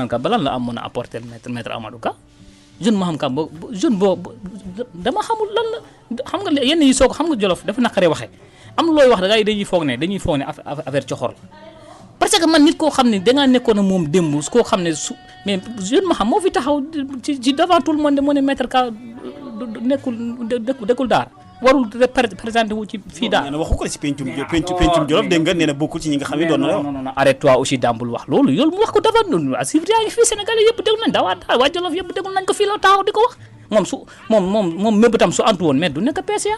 Ka ba lan la am mën a apporter maître Amadou Ka jeune Maham Ka jeune boobu dama xamul lan la xam nga yenn yi soo ko xam nga Jolof dafa naqaree waxee am na looy wax da ngay dañuy foog ne affaire coxor la. parce que man nit koo xam ne dangaa nekkoon a moom démb koo xam ne mais jeune Maham moo fi taxaw ci devant tout le monde moo ne maître Ka dekkul daara warul représenté wu ci fii daara. waxu ko ci pencum Jolof dégg nga nee na bokkul ci ñi nga xam ne doon na la wax. non arrête-toi aussi dambul wax loolu yoolu mu wax ko devant noonu asif yaa ngi fii Sénégalais yëpp déglu nañ waa Jolof yëpp déglu nañ ko fii la taxaw di ko wax moom mépp tam su antu woon mais du nekk PCA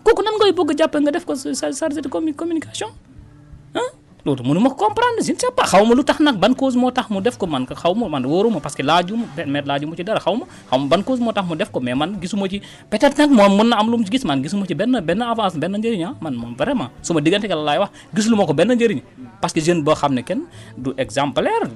kooku nan ngay bëgg a jàppe nga def ko chargé de communication loolu mënu ma comprendre je ne sais pas xaw ma lu tax nag ban cause moo tax mu def ko man xaw ma man wóoruma parce que laajuma ci dara xaw ma ban cause moo tax mu def ko mais man gisuma ci peut-être nag moom mën na am lu mu gis man gisuma ci benn avance benn njëriñ man moom vraiment suma diggante la laay wax gisuluma ko benn njëriñ parce que jeune boo xam ne kenn du exemplaire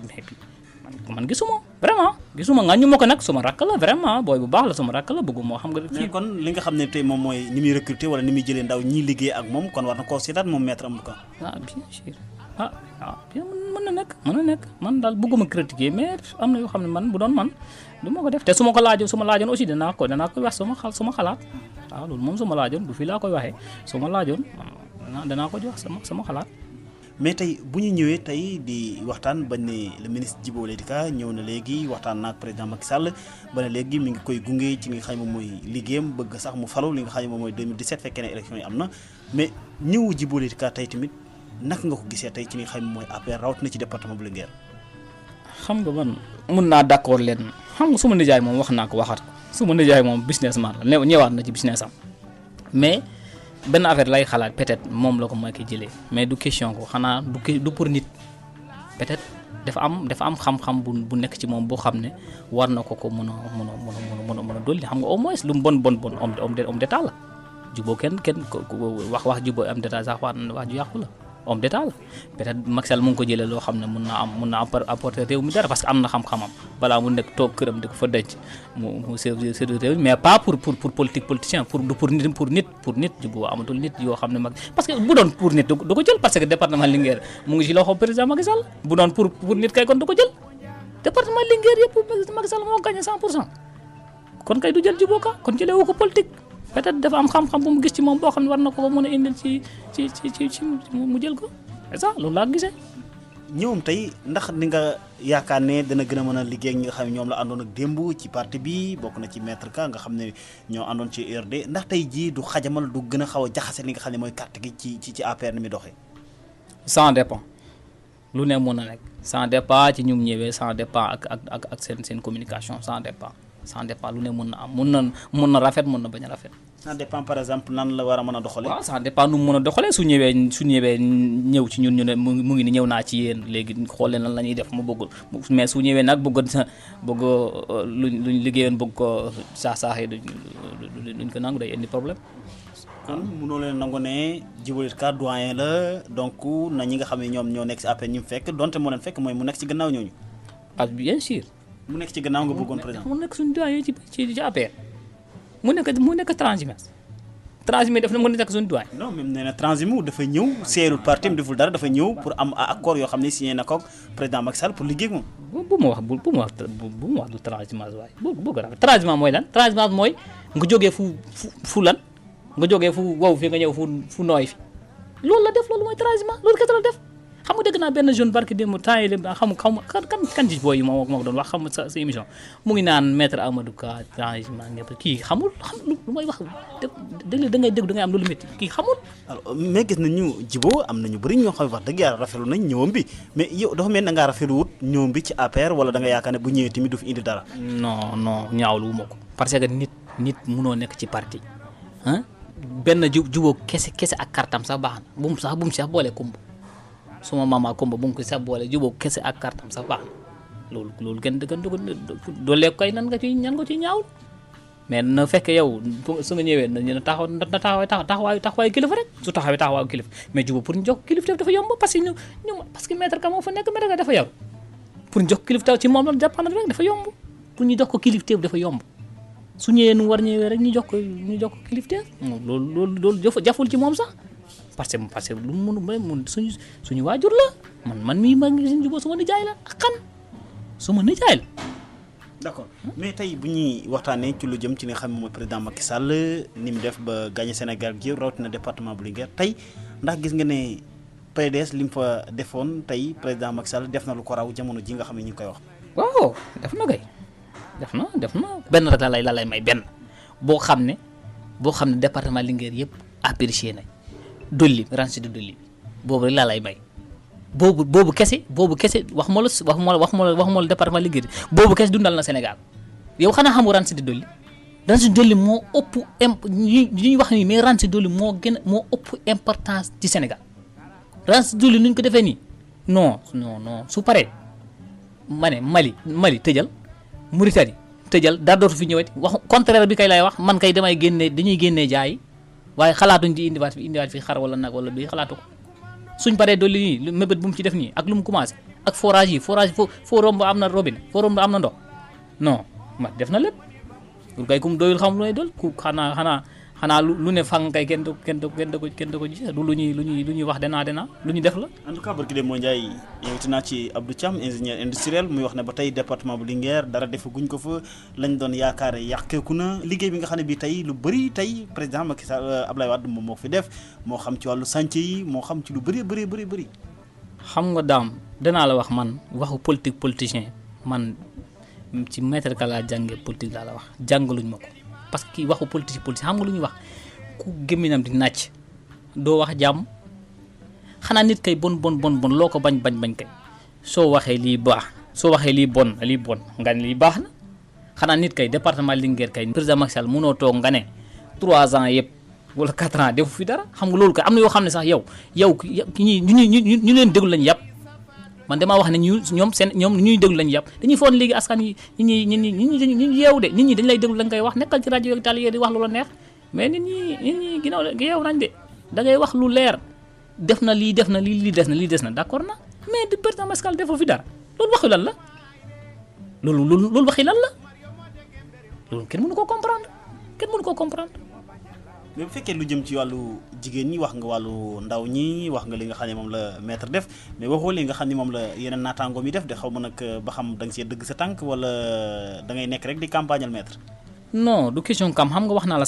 man gisuma vraiment nga ñu ma ko nag suma rakk la vraiment booy bu baax la suma rakk la bëggu moo xam nga. mais kon li nga xam ne tey moom mooy ni muy recruter wala ni muy jëlee ndaw ñiy liggéey ak moom kon war na koo seetaat moom maître Amadou Ka. bien sûr mën na nekk man daal bëgguma critiquer mais am na yoo xam ne man bu doon man du ma ko def te su ma laajoon aussi danaa ko wax suma xalaat waaw loolu moom su ma laajoon du fii laa koy waxee su ma laajoon danaa ko jox sama xalaat. mais tey bu ñu ñëwee tey di waxtaan ba ne le ministre Djibo Leyti Ka ñëw na léegi waxtaan naag président Macky Sall ba ne léegi mi ngi koy gunge ci li nga xam ne moom mooy liggéeyam bëgg sax mu falu li nga xam ne moom mooy 2017 fekkee ne élection yi am na mais ñëwu Djibo Leyti Ka tey tamit naka nga ko gisee tey ci li nga xam ne mooy APR rawat na ci département bu Linguère. xam nga man mun naa d'accord leen xam nga suma nijaay moom wax naa ko waxaat ko suma nijaay moom businessman la ñëwaat na ci business am mais benn affaire lay xalaat peut-être moom la ko mooy ki jëlee mais du question ko xanaa du pour nit peut-être dafa am xam-xam bu nekk ci moom boo xam ne war na ko mën a dolli xam nga au moins lu mu bon homme d'état la Djibo kenn wax Djibo homme d'état sax wax ju yàqu la homme d'état la peut-être Macky Sall mu ngi ko jëlee loo xam ne mun na apporter réew mi dara parce que am na xam-xamam balaa mu nekk toog këram di ko fa denc mu servir réew mais pas pour politicien pour nit Djibo amatul nit yoo xam ne mag parce que bu doon pour nit du ko jël parce que département Linguère mu ngi ci loxo président Macky Sall bu doon pour nit kay kon du ko jël département Linguère yëpp Macky Sall moo gagné 100% kon kay du jël Djibo Ka kon jëlee woo ko politique peut-être dafa am xam-xam bu mu gis ci moom boo xam ne war na ko mën a indil ci mu jël ko c'est ça loolu laa gisee. ñoom tey ndax ni nga yaakaar ne dana gën a mën a liggéey ak ñi nga xam ne ñoom la àndoon ak démb ci parti bi bokk na ci maître Ka nga xam ne ñoo àndoon ci URD ndax tey jii du xajamal du gën a xaw a jaxase li nga xam ne mooy carte gi ci APR ni muy doxee. ça dépend lu ne mën na nekk ça dépend ci ñum ñëwee ça dépend ak seen communication ça dépend lu ne mën na am mën na rafet mën na bañ a rafet. ça dépend par exemple nan la war a mën a doxalee. waaw ça dépend nu mu mën a doxalee su ñëwee ñëw ci ñun ñu ne mu ngi ni ñëw naa ci yéen léegi xool leen lan la ñuy def mu bëggul mais su ñëwee nag bëgg luñ liggéeyoon bëgg ko saaxee duñ ko nangu day indi problème. kon mënoo leen nangu ne Djibo Leyti Ka doyen la donc na ñi nga xam ne ñoom ñoo nekk si APR ñi mu fekk donte moo leen fekk mooy mu nekk ci gannaaw ñooñu. ah bien sûr. mu nekk ci gannaaw nga bëggoon président mu nekk suñu doyen ci APR mu nekk transhumance def na mu nekk suñu doyen. non même nee na transhumance dafa ñëw seerul parti deful dara dafa ñëw pour am accord yoo xam ne signé na ko président Macky Sall pour liggéey ak moom. bu ma wax du transhumance waaye bu ko rafet transhumance mooy lan transhumance mooy nga jógee fu lan nga jógee fu wow fi nga ñëw fu nooy fi loolu la def loolu mooy transhumance loolu kese la def xam nga dégg naa benn jeune barki démb temps yi xaw ma kan ci booy yi moo ko doon wax xam nga sa émission mu ngi naan maître Amadou Ka changement ñëpp kii xamul lu may wax dégg da ngay dégg da ngay am lu métti kii xamul. alors mais gis nañu Djibo am na ñu bëri ñoo xam ne wax dëgg yàlla rafetlu nañ ñëwam bi mais yow dafa mel ne da ngaa rafetlu wut ñëwam bi ci APR wala da nga yaakaar ne bu ñëwee tamit du fi indi dara. non ñaawlu wu ma ko parce que nit munoo nekk ci parti ah benn jubóo kese ak kartam sax baax na bu mu sax boole kumba suma mama kumba bu mu ko sax boole jubóo kese ak kartam sax baax na loolu gën doolee koy nan nga ci ñaawul mais na fekk yow su nga ñëwee na taxawaayu kilifa rek su taxawaayu kilifa mais jubóo pour ñu jox kilifteef dafa yomb parce que maître ka moo fa nekk maître ka dafa yaru pour ñu jox kilifteef ci moom la jàppana rek dafa yomb pour ñu jox ko kilifteef dafa yomb su ñëwee nu war ñëwee rek ñu jox ko kilifteef loolu jaful ci moom sax parce que lu mu mun suñu waajur la man mii maa ngi suñu Djibo suma nijaay la ak kan suma nijaay la. d'accord mais tey bu ñuy waxtaanee ci lu jëm ci li nga xam ne mooy président Macky Sall ni mu def ba gagné Sénégal gi rawatina département bu Linguère tey ndax gis nga ne PDS li mu fa defoon tey président Macky Sall def na lu ko raw jamono ji nga xam ne ñu ngi koy wax. waaw def na kay. def na benn rek la lay may benn boo xam ne département Linguère yëpp apprécié nañ dolli ranci de dolli boobu rek laa lay may boobu kese wax ma la département Linguère boobu kese dundal na Sénégal yow xanaa xamu ranci de dolli moo ëpp ñuy wax nii mais ranci de dolli moo ëpp importance ci Sénégal ranci de dolli nuñ ko defee nii non su paree ma ne Mali tëjal Mauritanie tëjal dara dootu fi ñëwati wax contraire bi kay lay wax man kay dañuy génnee jaay waaye xalaatuñ di indiwaat fi xar wala nag wala bii xalaatu ko suñ paree dolli nii lu mébét bu mu ci def nii ak lu mu commencé ak forage foo romb am na robinet foo romb am na ndox non ma def na lépp pour kay kum doyul xam lu may dool ku xanaa lu ne fang kay kenn ko gis du lu ñuy wax danaa lu ñu def la. en tout cas barki dem moo Ndiaye invité naa ci Abdou Thiam ingénieur industriel muy wax ne ba tey département bu Linguère dara defaguñ ko fa lañ doon yaakaare yàqeeku na liggéey bi nga xam ne bii tey lu bëri tey président Macky Sall Abdoulaye Wade moom moo fi def moo xam ci wàllu chantier yi moo xam ci lu bëri. xam nga daam danaa la wax man waxu politicien man ci maître ka laa jàngee politique laa la wax jàngaluñ ma ko. parce que waxu politique xam nga lu ñuy wax ku gémminam di nàcc doo wax jàmm xanaa nit kay bon loo ko bañ kay soo waxee lii baax soo waxee lii bon nga ne lii baax na xanaa nit kay département Linguère kay président Macky Sall mënoo toog nga ne 3 ans yëpp wala 4 ans defu fi dara xam nga loolu kay am na yoo xam ne sax yow ñu leen déglu lañu yàpp man damaa wax ne ñoom ñuy déglu lañu yàpp dañuy foon léegi askan yi ñi yeewu de nit ñi dañ lay déglu lañ koy wax nekkal ci rajo yi tali yi di wax lu la neex mais nit ñi ginnaaw yeewu nañ de da ngay wax lu leer def na lii des na d'accord na mais di président Macky Sall deful fi dara loolu waxi lan la loolu waxi lan la loolu kenn mënu ko comprendre mais bu fekkee lu jëm ci wàllu jigéen ñi wax nga wàllu ndaw ñi wax nga li nga xam ne moom la maître def mais waxoo li nga xam ne moom la yeneen naataangoom yi def de xaw ma nag ba xam da nga see dëgg sa tànk wala da ngay nekk rek di campagnal maître. non du question xam nga wax naa la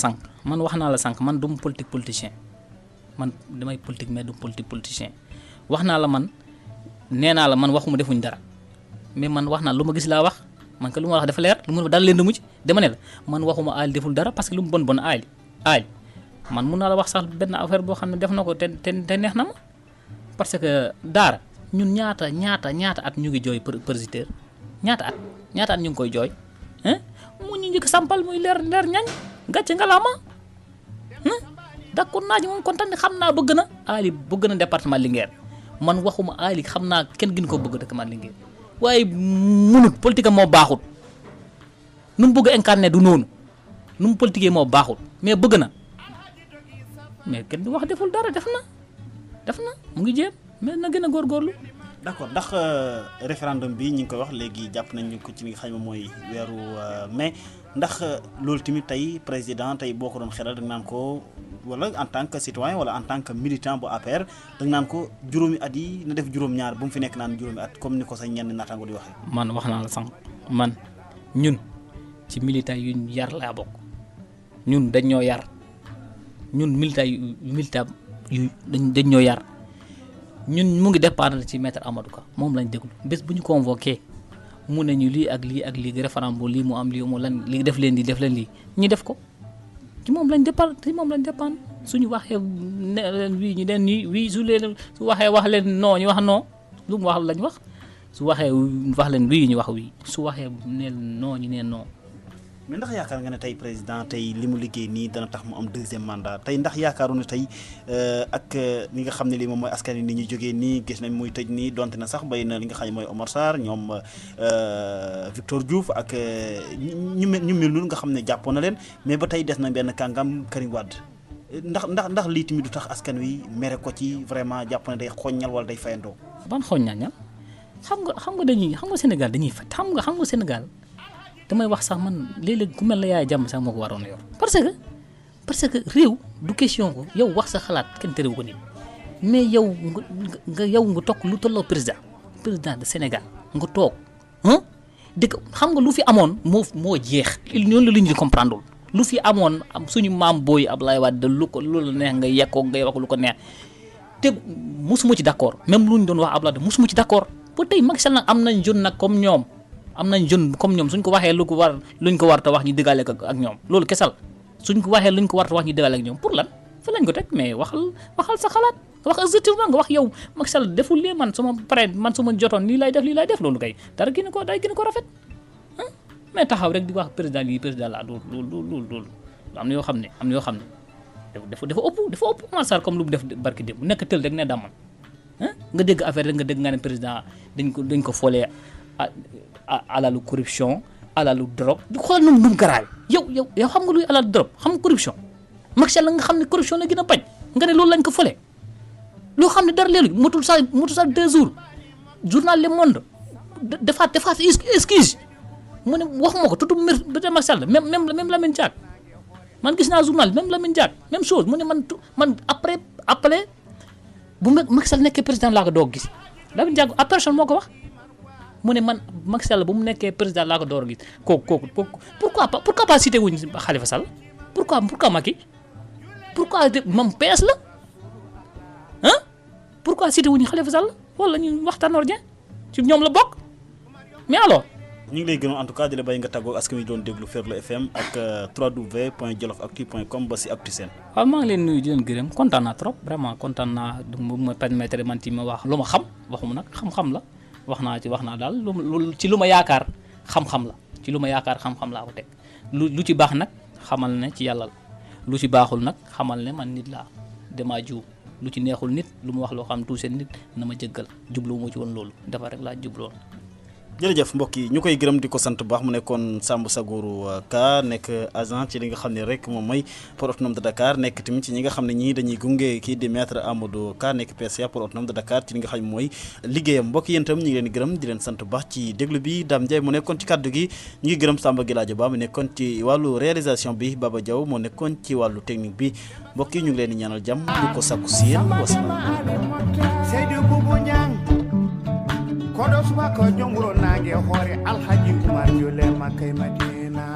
sànq man du politicien man damay politique mais du politicien wax naa la man nee naa la man waxuma defuñ dara mais man wax naa lu ma gis laa wax man que lu ma wax dafa leer lu ma daal leen di mujj dama ne la man waxuma aali deful dara parce que lu mu bon aali man mun naa la wax sax benn affaire boo xam ne def na ko te neex na ma parce que daara ñun ñaata at ñu ngi jooy président ñaata at ñu ngi koy jooy mu ñu njëkk sampal muy leer ñañ gàcce ngalaama d'accord naa ci moom kontaan xam naa bëgg na département Linguère man waxuma Ali xam naa kenn gën ko bëgg département Linguère waaye munut politique moo baaxut nu mu bëgg a incarné du noonu nu mu politique moo baaxut mais bëgg na mais kenn du wax deful dara def na mu ngi jéem mais na gën a góorgóorlu. d'accord ndax référendum bi ñu ngi koy wax léegi jàpp nañu ko ci li nga xam ne mooy weeru mai ndax loolu tamit tey président tey boo ko doon xelal da nga naan ko wala en tant que citoyen wala en tant que militant bu APR da nga naan ko juróomi at yi na def juróom-ñaar bu mu fi nekk naan juróomi at comme ni ko sa ñenn naataango di waxee. man wax naa la sànq man ñun ci militant yu yar laa bokk ñun dañ ñoo yar ñun militant yu dañ ñoo yar ñun mu ngi dépendre ci maître Amadou Ka moom lañ déglu bés bu ñu convoqué mu ne ñu lii ak lii référendum lii mu am lii mu lan lii def leen lii ñu def ko ci moom lañ dépendre suñu waxee ne leen wii ñu leen nii wii su waxee wax leen non ñu wax non lu mu wax lañ wax su waxee wax leen wii ñu wax wii su waxee ne non ñu ne non. mais ndax yaakaar nga ne tey président tey li mu liggéey nii dana tax mu am deuxième mandat tey ndax yaakaaru ne tey ak li nga xam ne lii moom mooy askan wi ni ñu jógee nii gis nañ muy tëj nii donte na sax bay na li nga xam ne mooy Omar Sarr ñoom Victor Diouf ak ñu mel noonu nga xam ne jàppoon na leen mais ba tey des na benn kàngam Karim Wade ndax lii tamit du tax askan wi mere ko ci vraiment jàpp ne day xoññal wala day fayandoo. ban xoññal xam nga Sénégal dañuy fat xam nga Sénégal. damay wax sax man léeg-léeg ku mel la yaay jàmm sax moo ko waroon a yor parce que réew du question ko yow wax sa xalaat kenn terewu ko nit mais yow nga toog lu tolloo président de Sénégal nga toog dëkk xam nga lu fi amoon moo jeex ñoonu la li ñu di comprendre lu fi amoon suñu maam booy Abdoulaye Wade lu la neex nga yekkoo ngay wax lu ko neex te mosuma ci d'accord même lu ñu doon wax Abdoulaye mosuma ci d'accord ba tey Macky Sall nag am nañ jeune nag comme ñoom suñ ko waxee luñ ko war ta wax ñu dëggaale ak ñoom loolu kesal suñ ko waxee luñ ko war ta wax ñu dëggaale ak ñoom pour lan fa lañ ko teg mais waxal sa xalaat wax exactement nga wax yow Macky Sall deful lii man suma jotoon lii lay def loolu kay dara gën ko rafet mais taxaw rek di wax président lii président la loolu am na yoo xam ne dafa ëpp Omar Sarr comme lu mu def barki démb nekk tël rek ne daman nga dégg affaire rek nga dégg nga ne président dañ ko foolee alalu corruption alalu drogue di xool nu mu garaaw yow xam nga luy alalu drogue xam nga corruption Macky Sall nga xam ne corruption la gën a bañ nga ne loolu lañ ko fole loo xam ne dara leelu motul sax 2 jours journal Le Monde defaat excuse mu ne wax ma ko tudd ba Macky Sall même Lamine Diack man gis naa journal même Lamine Diack même chose mu ne man après bu Macky Sall nekkee président laa ko doog gis Lamine Diack à personne moo ko wax mu ne man Macky Sall bu mu nekkee président laa ko door a gis kooku pourquoi pas cité wuñ Khalifa Sall pourquoi Macky pourquoi moom PS la pourquoi cité wuñ Khalifa Sall wala ñu waxtaan ordien ci ñoom la bokk mais alors. ñu ngi lay gënoon en tout cas di la bàyyi nga tàggoo askan wi doon déglu Ferlo FM ak www.jolofactu.com ba si Actu Sen. waaw maa ngi leen nuyu di leen gërëm kontaan naa trop vraiment kontaan naa bu ma permettre man ci ma wax lu ma xam waxuma nag xam-xam la. wax naa daal lu ci lu ma yaakaar xam-xam la ci lu ma yaakaar xam-xam laa ko teg lu ci baax nag xamal ne ci yàlla la lu ci baaxul nag xamal ne man nit laa damaa juum lu ci neexul nit lu mu wax loo xam tuuti seen nit na ma jëggal jubluwu ma ci woon loolu dafa rek laa jubloon. jërëjëf mbokk yi ñu koy gërëm di ko sant bu baax mu nekkoon Samba Sagourou Ka nekk agent ci li nga xam ne rek moom mooy port autonome de Dakar nekk tamit ci ñi nga xam ne ñii dañuy gunge kii di maître Amadou Ka nekk PCA port autonome de Dakar ci li nga xam ne mooy liggéeyam mbokk yéen itam ñu ngi leen di gërëm di leen sant bu baax ci déglu bi Dame Ndiaye mu nekkoon ci kaddu gi ñu ngi gërëm Samba Gilaajo Ba mu nekkoon ci wàllu réalisation bi Baba Diaw moo nekkoon ci wàllu technique bi mbokk yi ñu ngi leen di ñaanal jàmm ñu ko sakku si yéen wasalaam. kodo suba ko jonguro nange hore alhaji umar jole makay madina